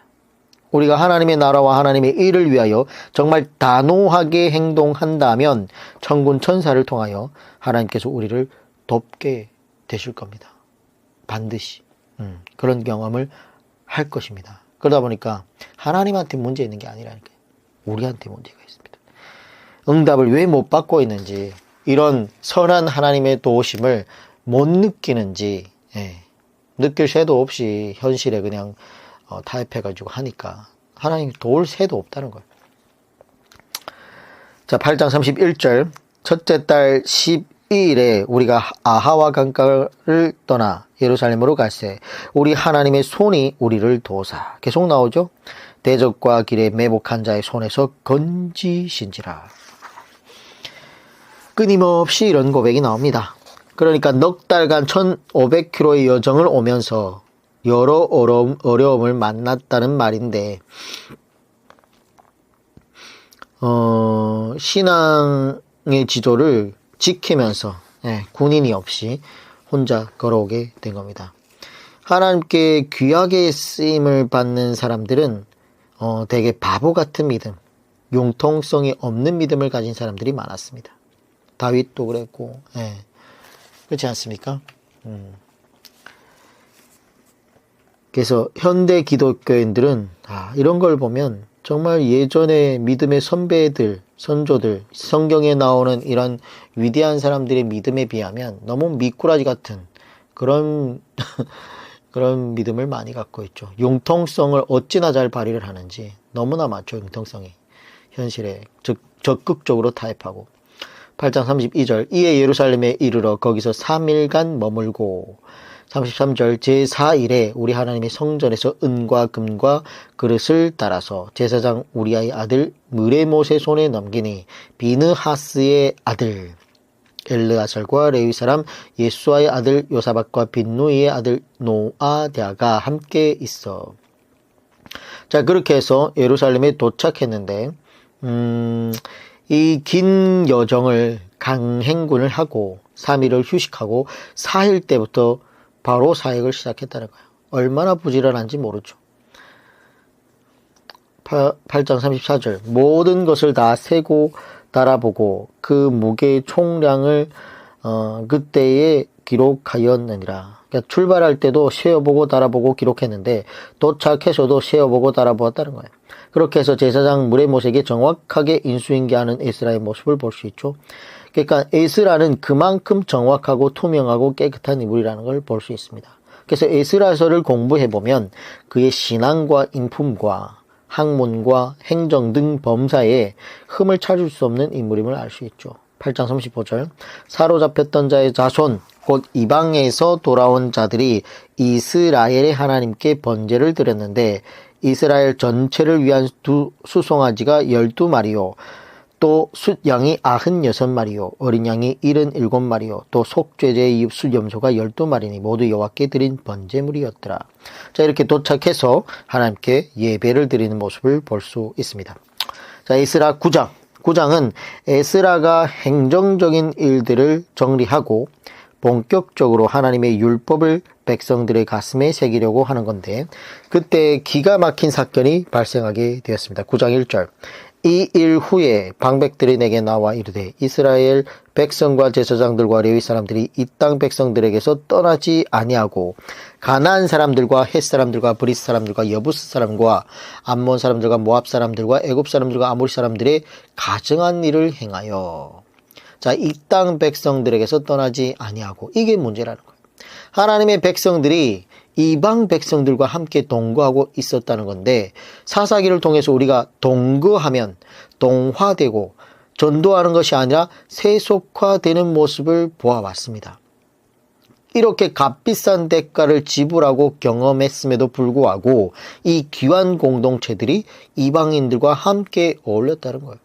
Speaker 1: 우리가 하나님의 나라와 하나님의 일을 위하여 정말 단호하게 행동한다면 천군 천사를 통하여 하나님께서 우리를 돕게 되실 겁니다. 반드시 그런 경험을 할 것입니다. 그러다 보니까 하나님한테 문제 있는 게 아니라니까요. 우리한테 문제가 있습니다. 응답을 왜 못 받고 있는지, 이런 선한 하나님의 도우심을 못 느끼는지, 느낄 새도 없이 현실에 그냥 타협해가지고 하니까 하나님이 도울 새도 없다는 거예요. 자, 8장 31절, 첫째 달 12일에 우리가 아하와 강가를 떠나 예루살렘으로 갈새 우리 하나님의 손이 우리를 도우사. 계속 나오죠. 대적과 길에 매복한 자의 손에서 건지신지라. 끊임없이 이런 고백이 나옵니다. 그러니까 넉 달간 1500km의 여정을 오면서 여러 어려움을 만났다는 말인데, 신앙의 지도를 지키면서 군인이 없이 혼자 걸어오게 된 겁니다. 하나님께 귀하게 쓰임을 받는 사람들은 되게 바보 같은 믿음, 융통성이 없는 믿음을 가진 사람들이 많았습니다. 다윗도 그랬고, 그렇지 않습니까? 그래서 현대 기독교인들은 이런 걸 보면 정말 예전에 믿음의 선배들, 선조들, 성경에 나오는 이런 위대한 사람들의 믿음에 비하면 너무 미꾸라지 같은 그런 그런 믿음을 많이 갖고 있죠. 융통성을 어찌나 잘 발휘를 하는지 너무나 많죠. 융통성이 현실에 적극적으로 타협하고. 8장 32절, 이에 예루살렘에 이르러 거기서 3일간 머물고. 33절, 제4일에 우리 하나님의 성전에서 은과 금과 그릇을 따라서 제사장 우리아의 아들 느레못의 손에 넘기니 비느하스의 아들 엘르아살과 레위 사람 예수아의 아들 요사박과 빈누이의 아들 노아디아가 함께 있어. 자, 그렇게 해서 예루살렘에 도착했는데 이 긴 여정을 강행군을 하고 3일을 휴식하고 4일 때부터 바로 사역을 시작했다는 거예요. 얼마나 부지런한지 모르죠. 8장 34절, 모든 것을 다 세고 달아보고 그 무게의 총량을 그때에 기록하였느니라. 그러니까 출발할 때도 세어보고 달아보고 기록했는데 도착해서도 세어보고 달아보았다는 거예요. 그렇게 해서 제사장 느레못에게 정확하게 인수인계하는 에스라의 모습을 볼 수 있죠. 그러니까 에스라는 그만큼 정확하고 투명하고 깨끗한 인물이라는 걸 볼 수 있습니다. 그래서 에스라서를 공부해보면 그의 신앙과 인품과 학문과 행정 등 범사에 흠을 찾을 수 없는 인물임을 알 수 있죠. 8장 35절, 사로잡혔던 자의 자손 곧 이방에서 돌아온 자들이 이스라엘의 하나님께 번제를 드렸는데 이스라엘 전체를 위한 수송아지가 12마리요 또 숫양이 96마리요 어린 양이 77마리요 또 속죄제의 숫염소가 12마리니 모두 여호와께 드린 번제물이었더라. 자, 이렇게 도착해서 하나님께 예배를 드리는 모습을 볼 수 있습니다. 자, 에스라 9장은 에스라가 행정적인 일들을 정리하고 본격적으로 하나님의 율법을 백성들의 가슴에 새기려고 하는 건데, 그때 기가 막힌 사건이 발생하게 되었습니다. 9장 1절. 이 일 후에 방백들이 내게 나와 이르되 이스라엘 백성과 제사장들과 레위 사람들이 이 땅 백성들에게서 떠나지 아니하고 가나안 사람들과 헷 사람들과 브리스 사람들과 여부스 사람과 암몬 사람들과 모압 사람들과 애굽 사람들과 아모리 사람들의 가증한 일을 행하여. 자, 이 땅 백성들에게서 떠나지 아니하고, 이게 문제라는 거예요. 하나님의 백성들이 이방 백성들과 함께 동거하고 있었다는 건데, 사사기를 통해서 우리가 동거하면 동화되고 전도하는 것이 아니라 세속화되는 모습을 보아왔습니다. 이렇게 값비싼 대가를 지불하고 경험했음에도 불구하고 이 귀한 공동체들이 이방인들과 함께 어울렸다는 거예요.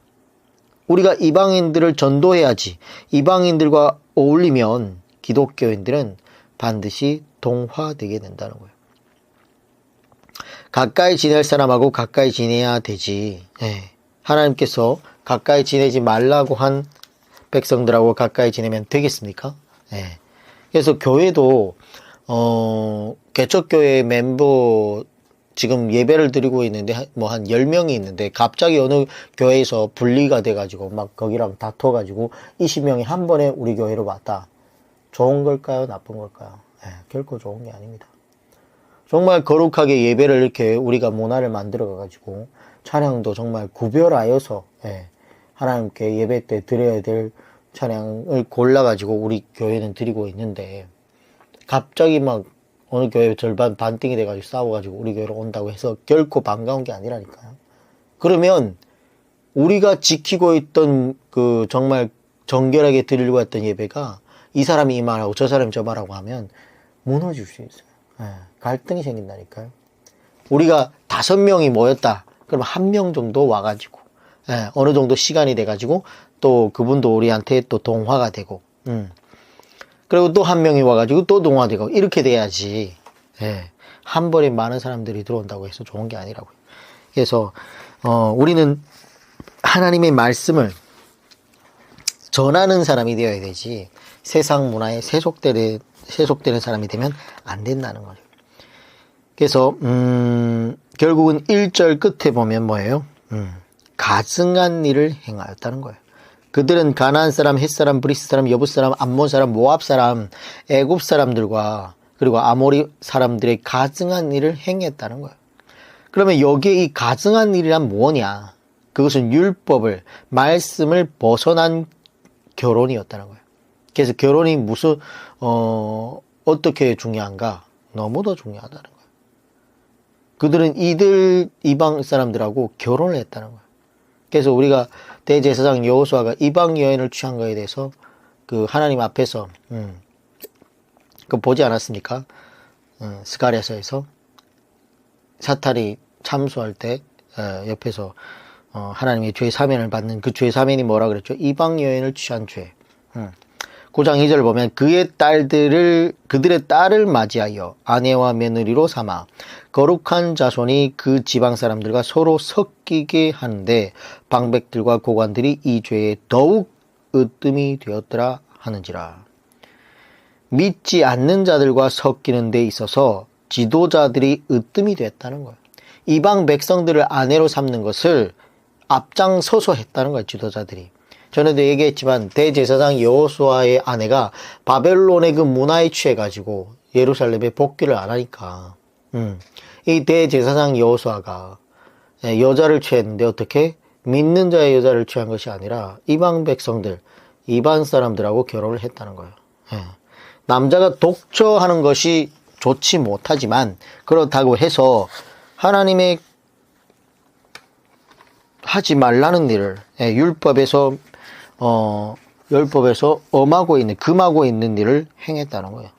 Speaker 1: 우리가 이방인들을 전도해야지, 이방인들과 어울리면 기독교인들은 반드시 동화되게 된다는 거예요. 가까이 지낼 사람하고 가까이 지내야 되지. 하나님께서 가까이 지내지 말라고 한 백성들하고 가까이 지내면 되겠습니까? 그래서 교회도 개척교회 멤버 지금 예배를 드리고 있는데 뭐 한 10명이 있는데, 갑자기 어느 교회에서 분리가 돼가지고 막 거기랑 다퉈가지고 20명이 한 번에 우리 교회로 왔다. 좋은 걸까요? 나쁜 걸까요? 결코 좋은 게 아닙니다. 정말 거룩하게 예배를 이렇게 우리가 문화를 만들어가지고 찬양도 정말 구별하여서 하나님께 예배 때 드려야 될 찬양을 골라가지고 우리 교회는 드리고 있는데, 갑자기 막 어느 교회 절반 반띵이 돼가지고 싸워가지고 우리 교회로 온다고 해서 결코 반가운 게 아니라니까요. 그러면 우리가 지키고 있던 그 정말 정결하게 드리려고 했던 예배가 이 사람이 이 말하고 저 사람이 저 말하고 하면 무너질 수 있어요. 갈등이 생긴다니까요. 우리가 5명이 모였다. 그럼 1명 정도 와가지고 어느 정도 시간이 돼가지고 또 그분도 우리한테 또 동화가 되고, 그리고 또 1명이 와가지고 또 동화되고, 이렇게 돼야지. 한 번에 많은 사람들이 들어온다고 해서 좋은 게 아니라고요. 그래서 우리는 하나님의 말씀을 전하는 사람이 되어야 되지, 세상 문화에 세속되는 사람이 되면 안 된다는 거죠. 그래서 결국은 1절 끝에 보면 뭐예요? 가증한 일을 행하였다는 거예요. 그들은 가나안 사람, 헷 사람, 브리스 사람, 여부스 사람, 암몬 사람, 모압 사람, 애굽 사람들과 그리고 아모리 사람들의 가증한 일을 행했다는 거예요. 그러면 여기에 이 가증한 일이란 뭐냐? 그것은 율법을, 말씀을 벗어난 결혼이었다는 거예요. 그래서 결혼이 무슨 어떻게 중요한가? 너무도 중요하다는 거예요. 그들은 이방 사람들하고 결혼을 했다는 거예요. 그래서 우리가 대제사장 여호수아가 이방 여인을 취한 거에 대해서 그 하나님 앞에서 그 보지 않았습니까? 스가랴서에서 사탄이 참수할 때 옆에서 하나님의 죄 사면을 받는 그 죄 사면이 뭐라 그랬죠? 이방 여인을 취한 죄. 9장 2절 보면 그들의 딸을 맞이하여 아내와 며느리로 삼아 거룩한 자손이 그 지방 사람들과 서로 섞이게 하는데 방백들과 고관들이 이 죄에 더욱 으뜸이 되었더라 하는지라. 믿지 않는 자들과 섞이는 데 있어서 지도자들이 으뜸이 됐다는 거예요. 이방 백성들을 아내로 삼는 것을 앞장서서 했다는 거예요. 지도자들이. 전에도 얘기했지만 대제사장 여호수아의 아내가 바벨론의 그 문화에 취해가지고 예루살렘에 복귀를 안 하니까 이 대제사장 여호수아가 여자를 취했는데 어떻게? 믿는 자의 여자를 취한 것이 아니라 이방 백성들, 이방 사람들하고 결혼을 했다는 거예요. 남자가 독처하는 것이 좋지 못하지만 그렇다고 해서 하나님의 하지 말라는 일을 율법에서 금하고 있는 일을 행했다는 거예요.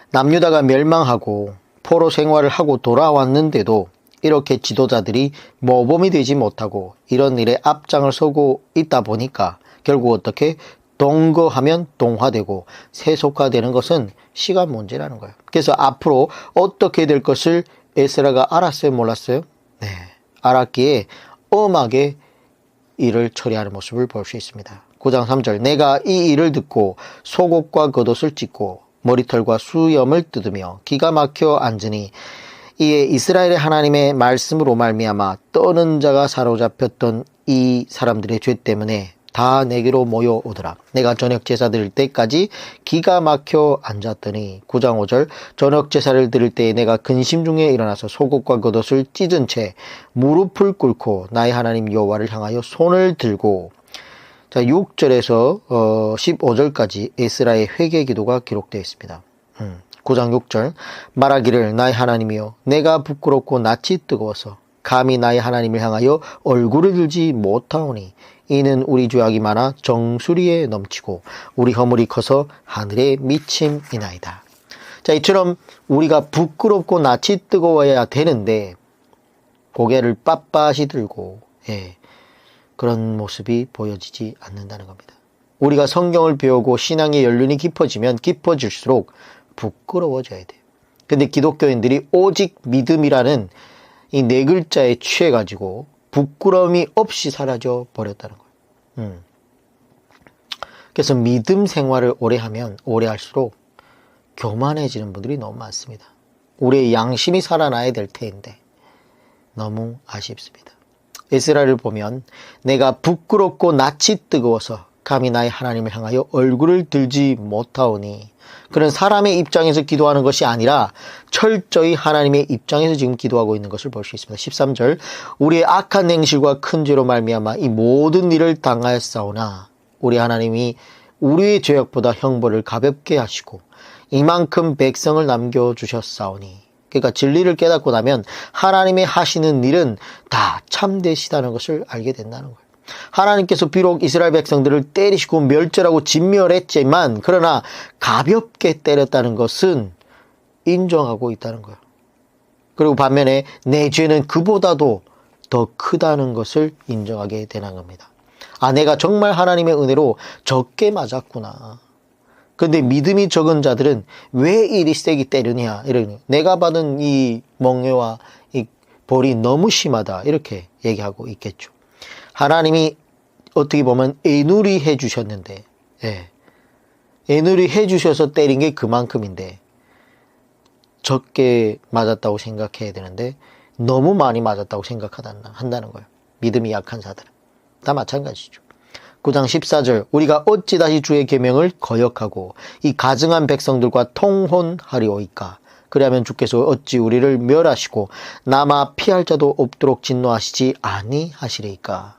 Speaker 1: 남유다가 멸망하고 포로 생활을 하고 돌아왔는데도 이렇게 지도자들이 모범이 되지 못하고 이런 일에 앞장을 서고 있다 보니까 결국 어떻게 동거하면 동화되고 세속화되는 것은 시간 문제라는 거예요. 그래서 앞으로 어떻게 될 것을 에스라가 알았어요? 몰랐어요? 네, 알았기에 엄하게 일을 처리하는 모습을 볼 수 있습니다. 9장 3절 내가 이 일을 듣고 속옷과 겉옷을 찢고 머리털과 수염을 뜯으며 기가 막혀 앉으니 이에 이스라엘의 하나님의 말씀으로 말미암아 떠는 자가 사로잡혔던 이 사람들의 죄 때문에 다 내게로 모여오더라. 내가 저녁 제사 드릴 때까지 기가 막혀 앉았더니 9장 5절 저녁 제사를 드릴 때에 내가 근심 중에 일어나서 속옷과 겉옷을 찢은 채 무릎을 꿇고 나의 하나님 여호와를 향하여 손을 들고 자 6절에서 15절까지 에스라의 회개 기도가 기록되어 있습니다. 9장 6절 말하기를 나의 하나님이여 내가 부끄럽고 낯이 뜨거워서 감히 나의 하나님을 향하여 얼굴을 들지 못하오니 이는 우리 죄악이 많아 정수리에 넘치고 우리 허물이 커서 하늘에 미침이나이다. 자 이처럼 우리가 부끄럽고 낯이 뜨거워야 되는데 고개를 빳빳이 들고 그런 모습이 보여지지 않는다는 겁니다. 우리가 성경을 배우고 신앙의 연륜이 깊어지면 깊어질수록 부끄러워져야 돼요. 근데 기독교인들이 오직 믿음이라는 이 네 글자에 취해가지고 부끄러움이 없이 사라져 버렸다는 거예요. 그래서 믿음 생활을 오래 하면 오래 할수록 교만해지는 분들이 너무 많습니다. 우리의 양심이 살아나야 될 테인데 너무 아쉽습니다. 에스라를 보면 내가 부끄럽고 낯이 뜨거워서 감히 나의 하나님을 향하여 얼굴을 들지 못하오니 그런 사람의 입장에서 기도하는 것이 아니라 철저히 하나님의 입장에서 지금 기도하고 있는 것을 볼 수 있습니다. 13절 우리의 악한 행실과 큰 죄로 말미암아 이 모든 일을 당하였사오나 우리 하나님이 우리의 죄악보다 형벌을 가볍게 하시고 이만큼 백성을 남겨주셨사오니 그러니까 진리를 깨닫고 나면 하나님의 하시는 일은 다 참되시다는 것을 알게 된다는 거예요. 하나님께서 비록 이스라엘 백성들을 때리시고 멸절하고 진멸했지만 그러나 가볍게 때렸다는 것은 인정하고 있다는 거예요. 그리고 반면에 내 죄는 그보다도 더 크다는 것을 인정하게 되는 겁니다. 아, 내가 정말 하나님의 은혜로 적게 맞았구나. 근데 믿음이 적은 자들은 왜 이리 세게 때리냐 이러니 내가 받은 이 멍해와 이 벌이 너무 심하다 이렇게 얘기하고 있겠죠. 하나님이 어떻게 보면 애누리 해주셨는데 애누리 해주셔서 때린 게 그만큼인데 적게 맞았다고 생각해야 되는데 너무 많이 맞았다고 생각한다는 거예요. 믿음이 약한 자들은 다 마찬가지죠. 9장 14절 우리가 어찌 다시 주의 계명을 거역하고 이 가증한 백성들과 통혼하리오이까. 그리하면 주께서 어찌 우리를 멸하시고 남아 피할 자도 없도록 진노하시지 아니하시리이까.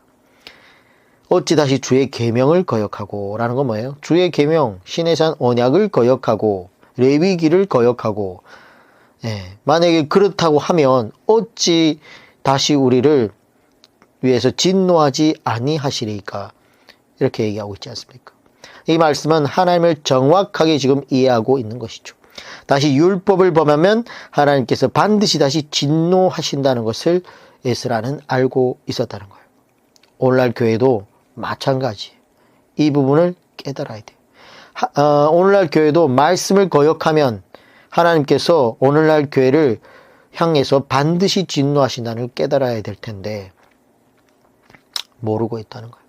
Speaker 1: 어찌 다시 주의 계명을 거역하고 라는 건 뭐예요? 주의 계명, 시내산 언약을 거역하고 레위기를 거역하고 만약에 그렇다고 하면 어찌 다시 우리를 위해서 진노하지 아니하시리이까. 이렇게 얘기하고 있지 않습니까? 이 말씀은 하나님을 정확하게 지금 이해하고 있는 것이죠. 다시 율법을 범하면 하나님께서 반드시 다시 진노하신다는 것을 에스라는 알고 있었다는 거예요. 오늘날 교회도 마찬가지. 이 부분을 깨달아야 돼요. 오늘날 교회도 말씀을 거역하면 하나님께서 오늘날 교회를 향해서 반드시 진노하신다는 걸 깨달아야 될 텐데 모르고 있다는 거예요.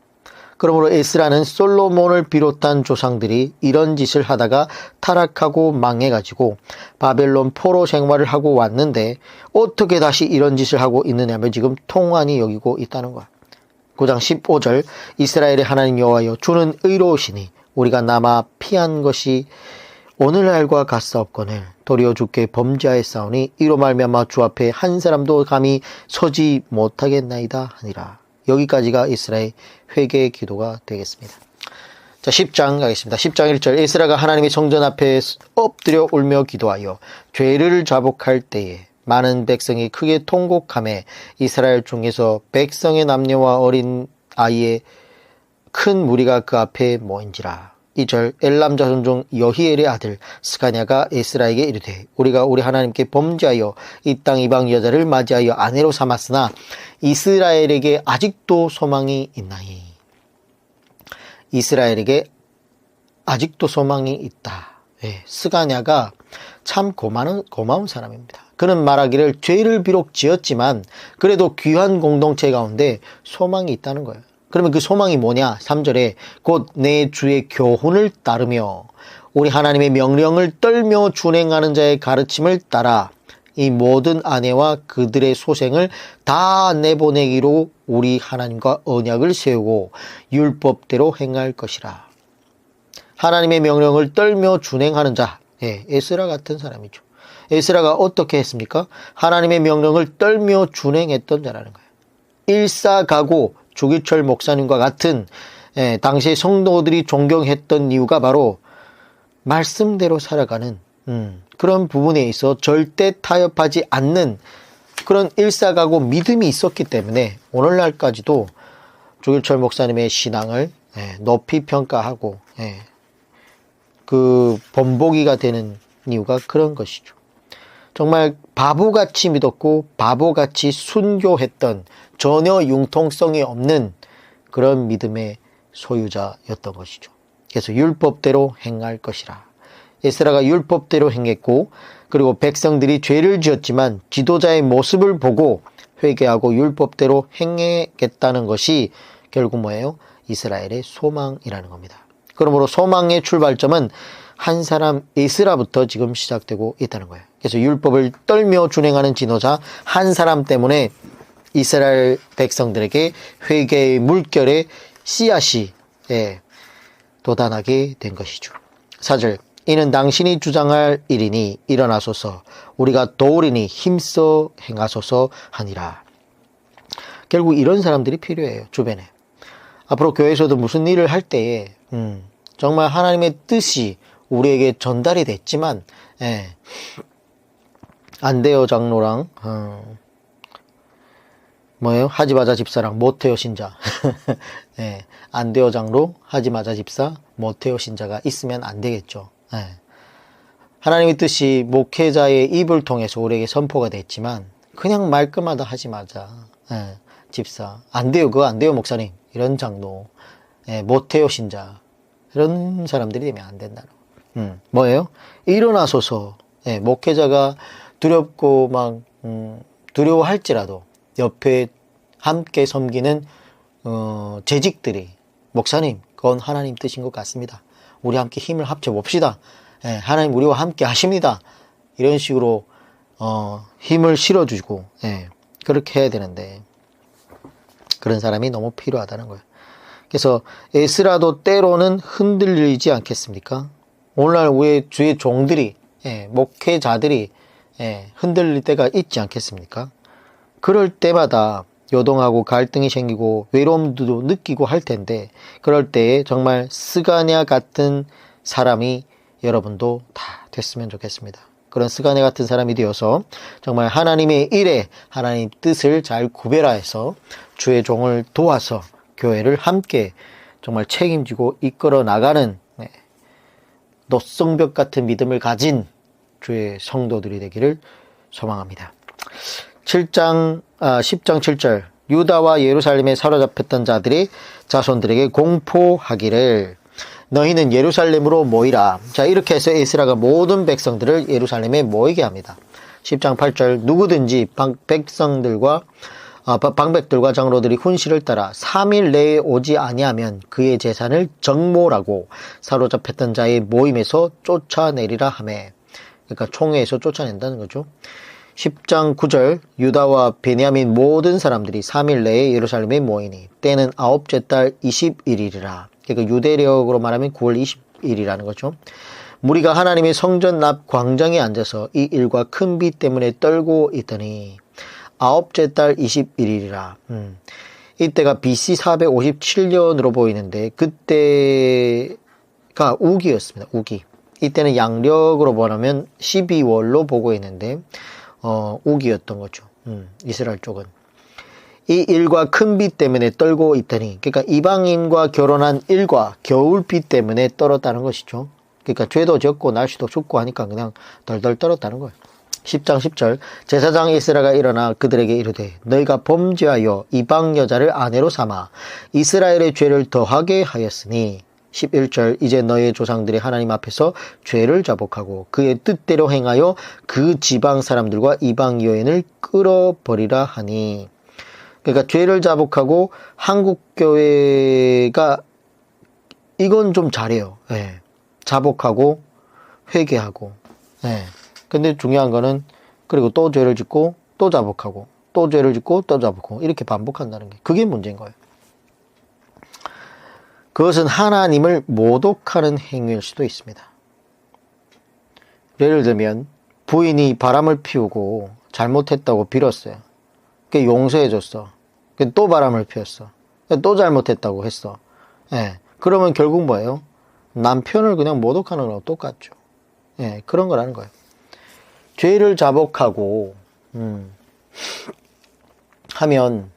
Speaker 1: 그러므로 에스라는 솔로몬을 비롯한 조상들이 이런 짓을 하다가 타락하고 망해가지고 바벨론 포로 생활을 하고 왔는데 어떻게 다시 이런 짓을 하고 있느냐면 지금 통한이 여기고 있다는 거야. 9장 15절 이스라엘의 하나님 여호와여 주는 의로우시니 우리가 남아 피한 것이 오늘날과 같사옵거늘 도리어 주께 범죄하였사오니 이로 말미암아 주 앞에 한 사람도 감히 서지 못하겠나이다 하니라. 여기까지가 이스라엘 회개의 기도가 되겠습니다. 자, 10장 가겠습니다. 10장 1절 에스라가 하나님의 성전 앞에 엎드려 울며 기도하여 죄를 자복할 때에 많은 백성이 크게 통곡하며 이스라엘 중에서 백성의 남녀와 어린 아이의 큰 무리가 그 앞에 모인지라. 2절 엘람 자손 중 여히엘의 아들 스가냐가 에스라에게 이르되 우리가 우리 하나님께 범죄하여 이 땅 이방 여자를 맞이하여 아내로 삼았으나 이스라엘에게 아직도 소망이 있나니. 이스라엘에게 아직도 소망이 있다. 스가냐가 참 고마운 사람입니다. 그는 말하기를 죄를 비록 지었지만 그래도 귀한 공동체 가운데 소망이 있다는 거예요. 그러면 그 소망이 뭐냐? 3절에 곧 내 주의 교훈을 따르며 우리 하나님의 명령을 떨며 준행하는 자의 가르침을 따라 이 모든 아내와 그들의 소생을 다 내보내기로 우리 하나님과 언약을 세우고 율법대로 행할 것이라. 하나님의 명령을 떨며 준행하는 자, 에스라 같은 사람이죠. 에스라가 어떻게 했습니까? 하나님의 명령을 떨며 준행했던 자라는 거예요. 일사가고 조기철 목사님과 같은 당시의 성도들이 존경했던 이유가 바로 말씀대로 살아가는 그런 부분에 있어 절대 타협하지 않는 그런 일사가고 믿음이 있었기 때문에 오늘날까지도 조기철 목사님의 신앙을 높이 평가하고 그 본보기가 되는 이유가 그런 것이죠. 정말 바보같이 믿었고 바보같이 순교했던 전혀 융통성이 없는 그런 믿음의 소유자였던 것이죠. 그래서 율법대로 행할 것이라. 에스라가 율법대로 행했고 그리고 백성들이 죄를 지었지만 지도자의 모습을 보고 회개하고 율법대로 행하겠다는 것이 결국 뭐예요? 이스라엘의 소망이라는 겁니다. 그러므로 소망의 출발점은 한 사람 에스라부터 지금 시작되고 있다는 거예요. 그래서 율법을 떨며 준행하는 지도자 한 사람 때문에 이스라엘 백성들에게 회개의 물결의 씨앗이 돋아나게 된 것이죠. 4절 이는 당신이 주장할 일이니 일어나소서 우리가 도우리니 힘써 행하소서 하니라. 결국 이런 사람들이 필요해요. 주변에. 앞으로 교회에서도 무슨 일을 할 때에 정말 하나님의 뜻이 우리에게 전달이 됐지만 안대요 장로랑 뭐예요? 하지마자 집사랑 모태요 신자 안대요 장로, 하지마자 집사, 모태요 신자가 있으면 안 되겠죠. 하나님의 뜻이 목회자의 입을 통해서 우리에게 선포가 됐지만 그냥 말끝마다 하지마자 집사, 안 돼요 그거 안 돼요 목사님 이런 장로, 모태요 신자 이런 사람들이 되면 안 된다는 뭐예요? 일어나소서. 목회자가 두렵고 막 두려워할지라도 옆에 함께 섬기는 재직들이 목사님 그건 하나님 뜻인 것 같습니다. 우리 함께 힘을 합쳐 봅시다. 하나님 우리와 함께 하십니다. 이런 식으로 힘을 실어주고 그렇게 해야 되는데 그런 사람이 너무 필요하다는 거예요. 그래서 에스라도 때로는 흔들리지 않겠습니까? 오늘날 우리 주의 종들이 목회자들이 흔들릴 때가 있지 않겠습니까? 그럴 때마다 요동하고 갈등이 생기고 외로움도 느끼고 할 텐데 그럴 때에 정말 스가랴 같은 사람이 여러분도 다 됐으면 좋겠습니다. 그런 스가랴 같은 사람이 되어서 정말 하나님의 일에 하나님 뜻을 잘 구별해서 주의 종을 도와서 교회를 함께 정말 책임지고 이끌어 나가는 노성벽 같은 믿음을 가진 주의 성도들이 되기를 소망합니다. 10장 7절 유다와 예루살렘에 사로잡혔던 자들이 자손들에게 공포하기를 너희는 예루살렘으로 모이라. 자 이렇게 해서 에스라가 모든 백성들을 예루살렘에 모이게 합니다. 10장 8절 누구든지 방백들과 장로들이 훈시를 따라 3일 내에 오지 아니하면 그의 재산을 정몰하고 사로잡혔던 자의 모임에서 쫓아내리라 하매. 그러니까 총회에서 쫓아낸다는 거죠. 10장 9절 유다와 베냐민 모든 사람들이 3일 내에 예루살렘에 모이니 때는 아홉째 달 20일이라. 그러니까 유대력으로 말하면 9월 20일이라는 거죠. 무리가 하나님의 성전 앞 광장에 앉아서 이 일과 큰 비 때문에 떨고 있더니 아홉째 달 21일이라. 이때가 BC 457년으로 보이는데 그때가 우기였습니다. 우기. 이때는 양력으로 보면 12월로 보고 있는데 우기였던 거죠. 이스라엘 쪽은. 이 일과 큰 비 때문에 떨고 있더니 그러니까 이방인과 결혼한 일과 겨울비 때문에 떨었다는 것이죠. 그러니까 죄도 적고 날씨도 춥고 하니까 그냥 덜덜 떨었다는 거예요. 10장 10절 제사장 에스라가 일어나 그들에게 이르되 너희가 범죄하여 이방 여자를 아내로 삼아 이스라엘의 죄를 더하게 하였으니 11절 이제 너희의 조상들이 하나님 앞에서 죄를 자복하고 그의 뜻대로 행하여 그 지방 사람들과 이방 여인을 끌어버리라 하니. 그러니까 죄를 자복하고 한국교회가 이건 좀 잘해요. 예. 자복하고 회개하고. 예. 근데 중요한 거는 그리고 또 죄를 짓고 또 자복하고 또 죄를 짓고 또 자복하고 이렇게 반복한다는 게 그게 문제인 거예요. 그것은 하나님을 모독하는 행위일 수도 있습니다. 예를 들면 부인이 바람을 피우고 잘못했다고 빌었어요. 그 용서해줬어. 또 바람을 피웠어. 또 잘못했다고 했어. 예. 그러면 결국 뭐예요? 남편을 그냥 모독하는 거랑 똑같죠. 예. 그런 거라는 거예요. 죄를 자복하고 하면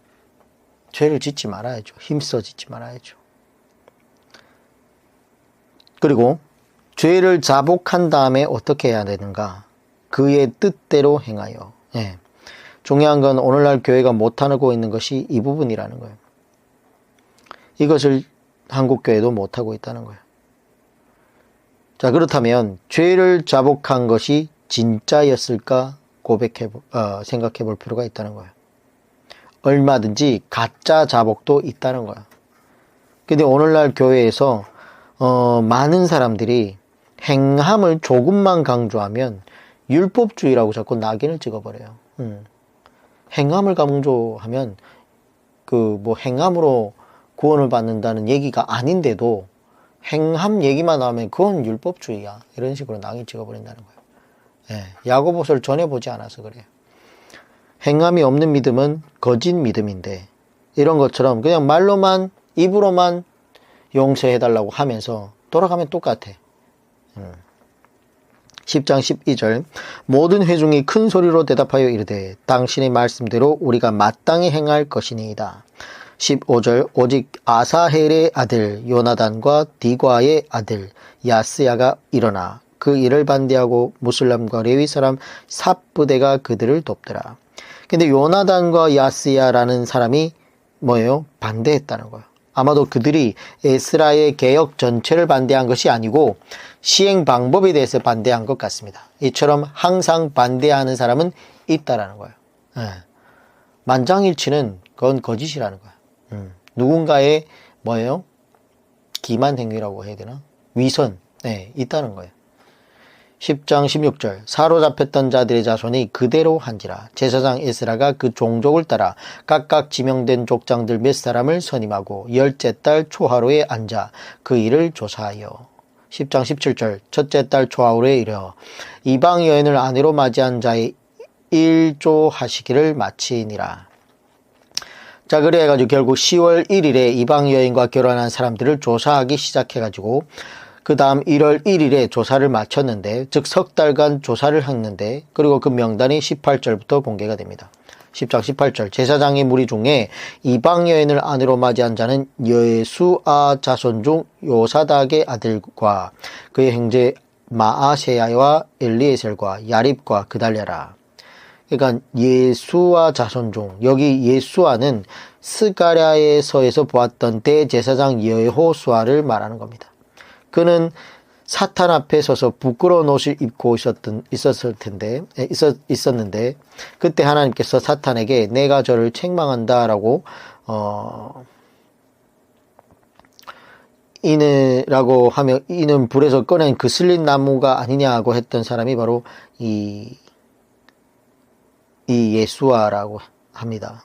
Speaker 1: 죄를 짓지 말아야죠. 힘써 짓지 말아야죠. 그리고 죄를 자복한 다음에 어떻게 해야 되는가? 그의 뜻대로 행하여. 예. 중요한 건 오늘날 교회가 못하고 있는 것이 이 부분이라는 거예요. 이것을 한국교회도 못하고 있다는 거예요. 자, 그렇다면 죄를 자복한 것이 진짜였을까 생각해 볼 필요가 있다는 거예요. 얼마든지 가짜 자복도 있다는 거예요. 근데 오늘날 교회에서 많은 사람들이 행함을 조금만 강조하면 율법주의라고 자꾸 낙인을 찍어버려요. 행함을 강조하면 행함으로 구원을 받는다는 얘기가 아닌데도 행함 얘기만 나오면 그건 율법주의야. 이런 식으로 낙인 찍어버린다는 거예요. 예, 야고보서를 전해보지 않아서 그래요. 행함이 없는 믿음은 거짓 믿음인데 이런 것처럼 그냥 말로만 입으로만 용서해달라고 하면서 돌아가면 똑같아. 10장 12절 모든 회중이 큰 소리로 대답하여 이르되 당신의 말씀대로 우리가 마땅히 행할 것이니이다. 15절 오직 아사헬의 아들 요나단과 디과의 아들 야스야가 일어나 그 일을 반대하고 무슬람과 레위 사람 삽부대가 그들을 돕더라. 근데 요나단과 야스야라는 사람이 뭐예요? 반대했다는 거예요. 아마도 그들이 에스라의 개혁 전체를 반대한 것이 아니고 시행 방법에 대해서 반대한 것 같습니다. 이처럼 항상 반대하는 사람은 있다라는 거예요. 예. 만장일치는 그건 거짓이라는 거예요. 누군가의 뭐예요? 기만 행위라고 해야 되나? 위선, 있다는 거예요. 10장 16절 사로잡혔던 자들의 자손이 그대로 한지라 제사장 에스라가 그 종족을 따라 각각 지명된 족장들 몇 사람을 선임하고 열째 달 초하루에 앉아 그 일을 조사하여 10장 17절 첫째 달 초하루에 이르러 이방 여인을 아내로 맞이한 자의 일조하시기를 마치니라. 자, 그래가지고 결국 10월 1일에 이방 여인과 결혼한 사람들을 조사하기 시작해가지고 그 다음 1월 1일에 조사를 마쳤는데 즉 석 달간 조사를 했는데 그리고 그 명단이 18절부터 공개가 됩니다. 10장 18절 제사장의 무리 중에 이방 여인을 아내로 맞이한 자는 여수아 자손 중 요사닥의 아들과 그의 형제 마아세야와 엘리에셀과 야립과 그달랴라. 그러니까 예수아 자손 중 여기 예수아는 스가랴에서에서 보았던 대제사장 여호수아를 말하는 겁니다. 그는 사탄 앞에 서서 부끄러운 옷을 입고 있었는데 그때 하나님께서 사탄에게 내가 저를 책망한다라고 라고 하며 이는 불에서 꺼낸 그 슬린 나무가 아니냐고 했던 사람이 바로 이 예수아라고 합니다.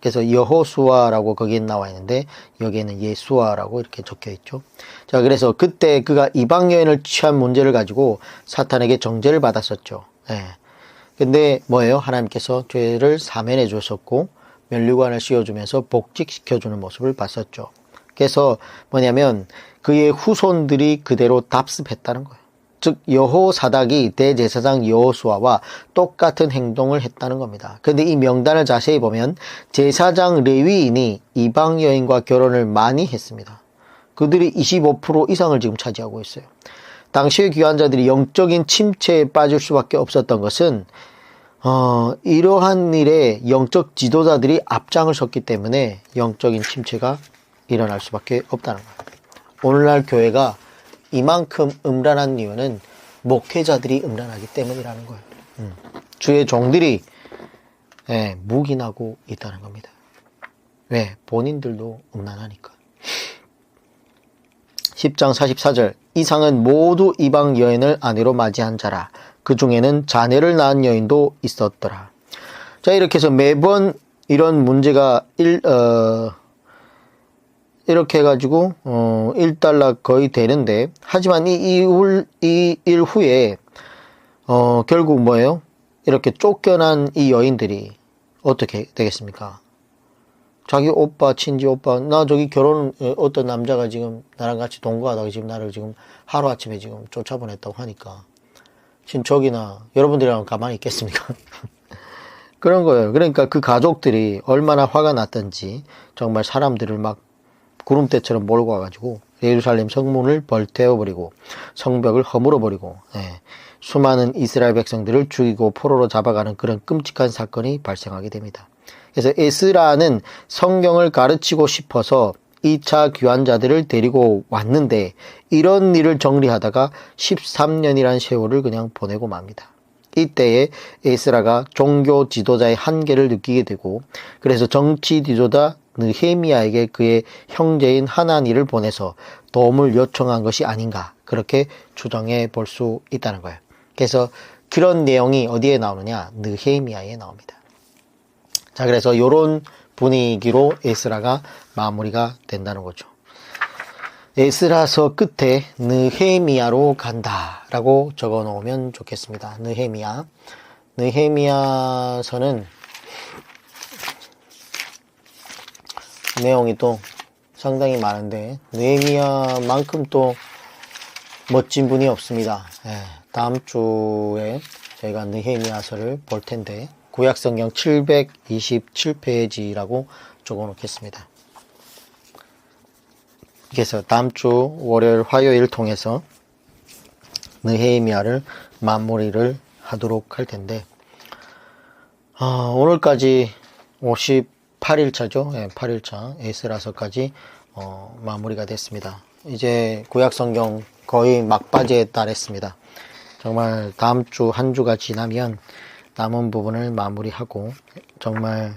Speaker 1: 그래서 여호수아라고 거기에 나와 있는데 여기에는 예수아라고 이렇게 적혀 있죠. 자, 그래서 그때 그가 이방 여인을 취한 문제를 가지고 사탄에게 정죄를 받았었죠. 예. 근데 뭐예요? 하나님께서 죄를 사면해 주셨고 면류관을 씌워주면서 복직시켜주는 모습을 봤었죠. 그래서 뭐냐면 그의 후손들이 그대로 답습했다는 거예요. 즉 여호사닥이 대제사장 여호수아와 똑같은 행동을 했다는 겁니다. 그런데 이 명단을 자세히 보면 제사장 레위인이 이방 여인과 결혼을 많이 했습니다. 그들이 25% 이상을 지금 차지하고 있어요. 당시의 귀환자들이 영적인 침체에 빠질 수밖에 없었던 것은 이러한 일에 영적 지도자들이 앞장을 섰기 때문에 영적인 침체가 일어날 수밖에 없다는 거예요. 오늘날 교회가 이만큼 음란한 이유는 목회자들이 음란하기 때문이라는 거예요. 주의 종들이 묵인하고 있다는 겁니다. 왜? 본인들도 음란하니까. 10장 44절 이상은 모두 이방 여인을 아내로 맞이한 자라. 그 중에는 자녀를 낳은 여인도 있었더라. 자, 이렇게 해서 매번 이런 문제가 이렇게 해가지고 일단락 거의 되는데, 하지만 이 일 후에 결국 뭐예요? 이렇게 쫓겨난 이 여인들이 어떻게 되겠습니까? 자기 오빠, 친지 오빠, 나 저기 어떤 남자가 지금 나랑 같이 동거하다가 지금 나를 지금 하루아침에 지금 쫓아보냈다고 하니까 친척이나 여러분들이랑 가만히 있겠습니까? 그런 거예요. 그러니까 그 가족들이 얼마나 화가 났던지 정말 사람들을 막 구름대처럼 몰고 와가지고 예루살렘 성문을 벌태워버리고 성벽을 허물어버리고 수많은 이스라엘 백성들을 죽이고 포로로 잡아가는 그런 끔찍한 사건이 발생하게 됩니다. 그래서 에스라는 성경을 가르치고 싶어서 2차 귀환자들을 데리고 왔는데 이런 일을 정리하다가 13년이란 세월을 그냥 보내고 맙니다. 이때에 에스라가 종교 지도자의 한계를 느끼게 되고, 그래서 정치 지도자 느헤미야에게 그의 형제인 하나니를 보내서 도움을 요청한 것이 아닌가, 그렇게 추정해 볼 수 있다는 거예요. 그래서 그런 내용이 어디에 나오느냐? 느헤미야에 나옵니다. 자, 그래서 이런 분위기로 에스라가 마무리가 된다는 거죠. 에스라서 끝에 느헤미야로 간다라고 적어 놓으면 좋겠습니다. 느헤미야서는 내용이 또 상당히 많은데 느헤미야만큼 또 멋진 분이 없습니다. 다음 주에 저희가 느헤미야서를 볼 텐데 구약성경 727페이지라고 적어 놓겠습니다. 그래서 다음 주 월요일, 화요일 통해서 느헤미야를 마무리를 하도록 할 텐데, 오늘까지 58일차죠. 8일차 에스라서까지 마무리가 됐습니다. 이제 구약성경 거의 막바지에 달했습니다. 정말 다음 주 한 주가 지나면 남은 부분을 마무리하고 정말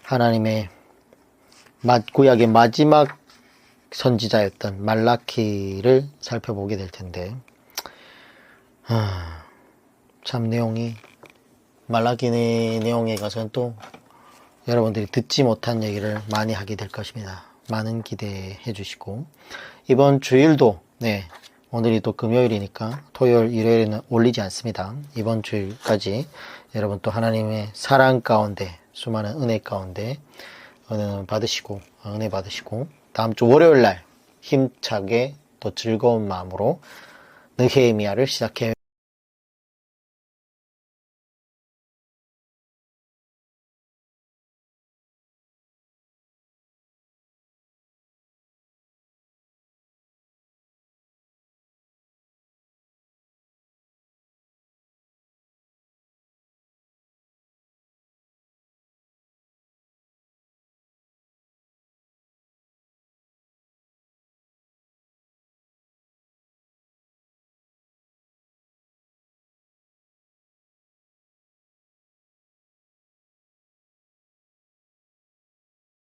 Speaker 1: 하나님의 구약의 마지막 선지자였던 말라키를 살펴보게 될 텐데, 참 내용이, 말라키 내용에 가서는 또 여러분들이 듣지 못한 얘기를 많이 하게 될 것입니다. 많은 기대해 주시고, 이번 주일도 오늘이 또 금요일이니까 토요일, 일요일에는 올리지 않습니다. 이번 주일까지 여러분 또 하나님의 사랑 가운데, 수많은 은혜 가운데 은혜 받으시고 다음 주 월요일 날 힘차게 또 즐거운 마음으로 느헤미야를 시작해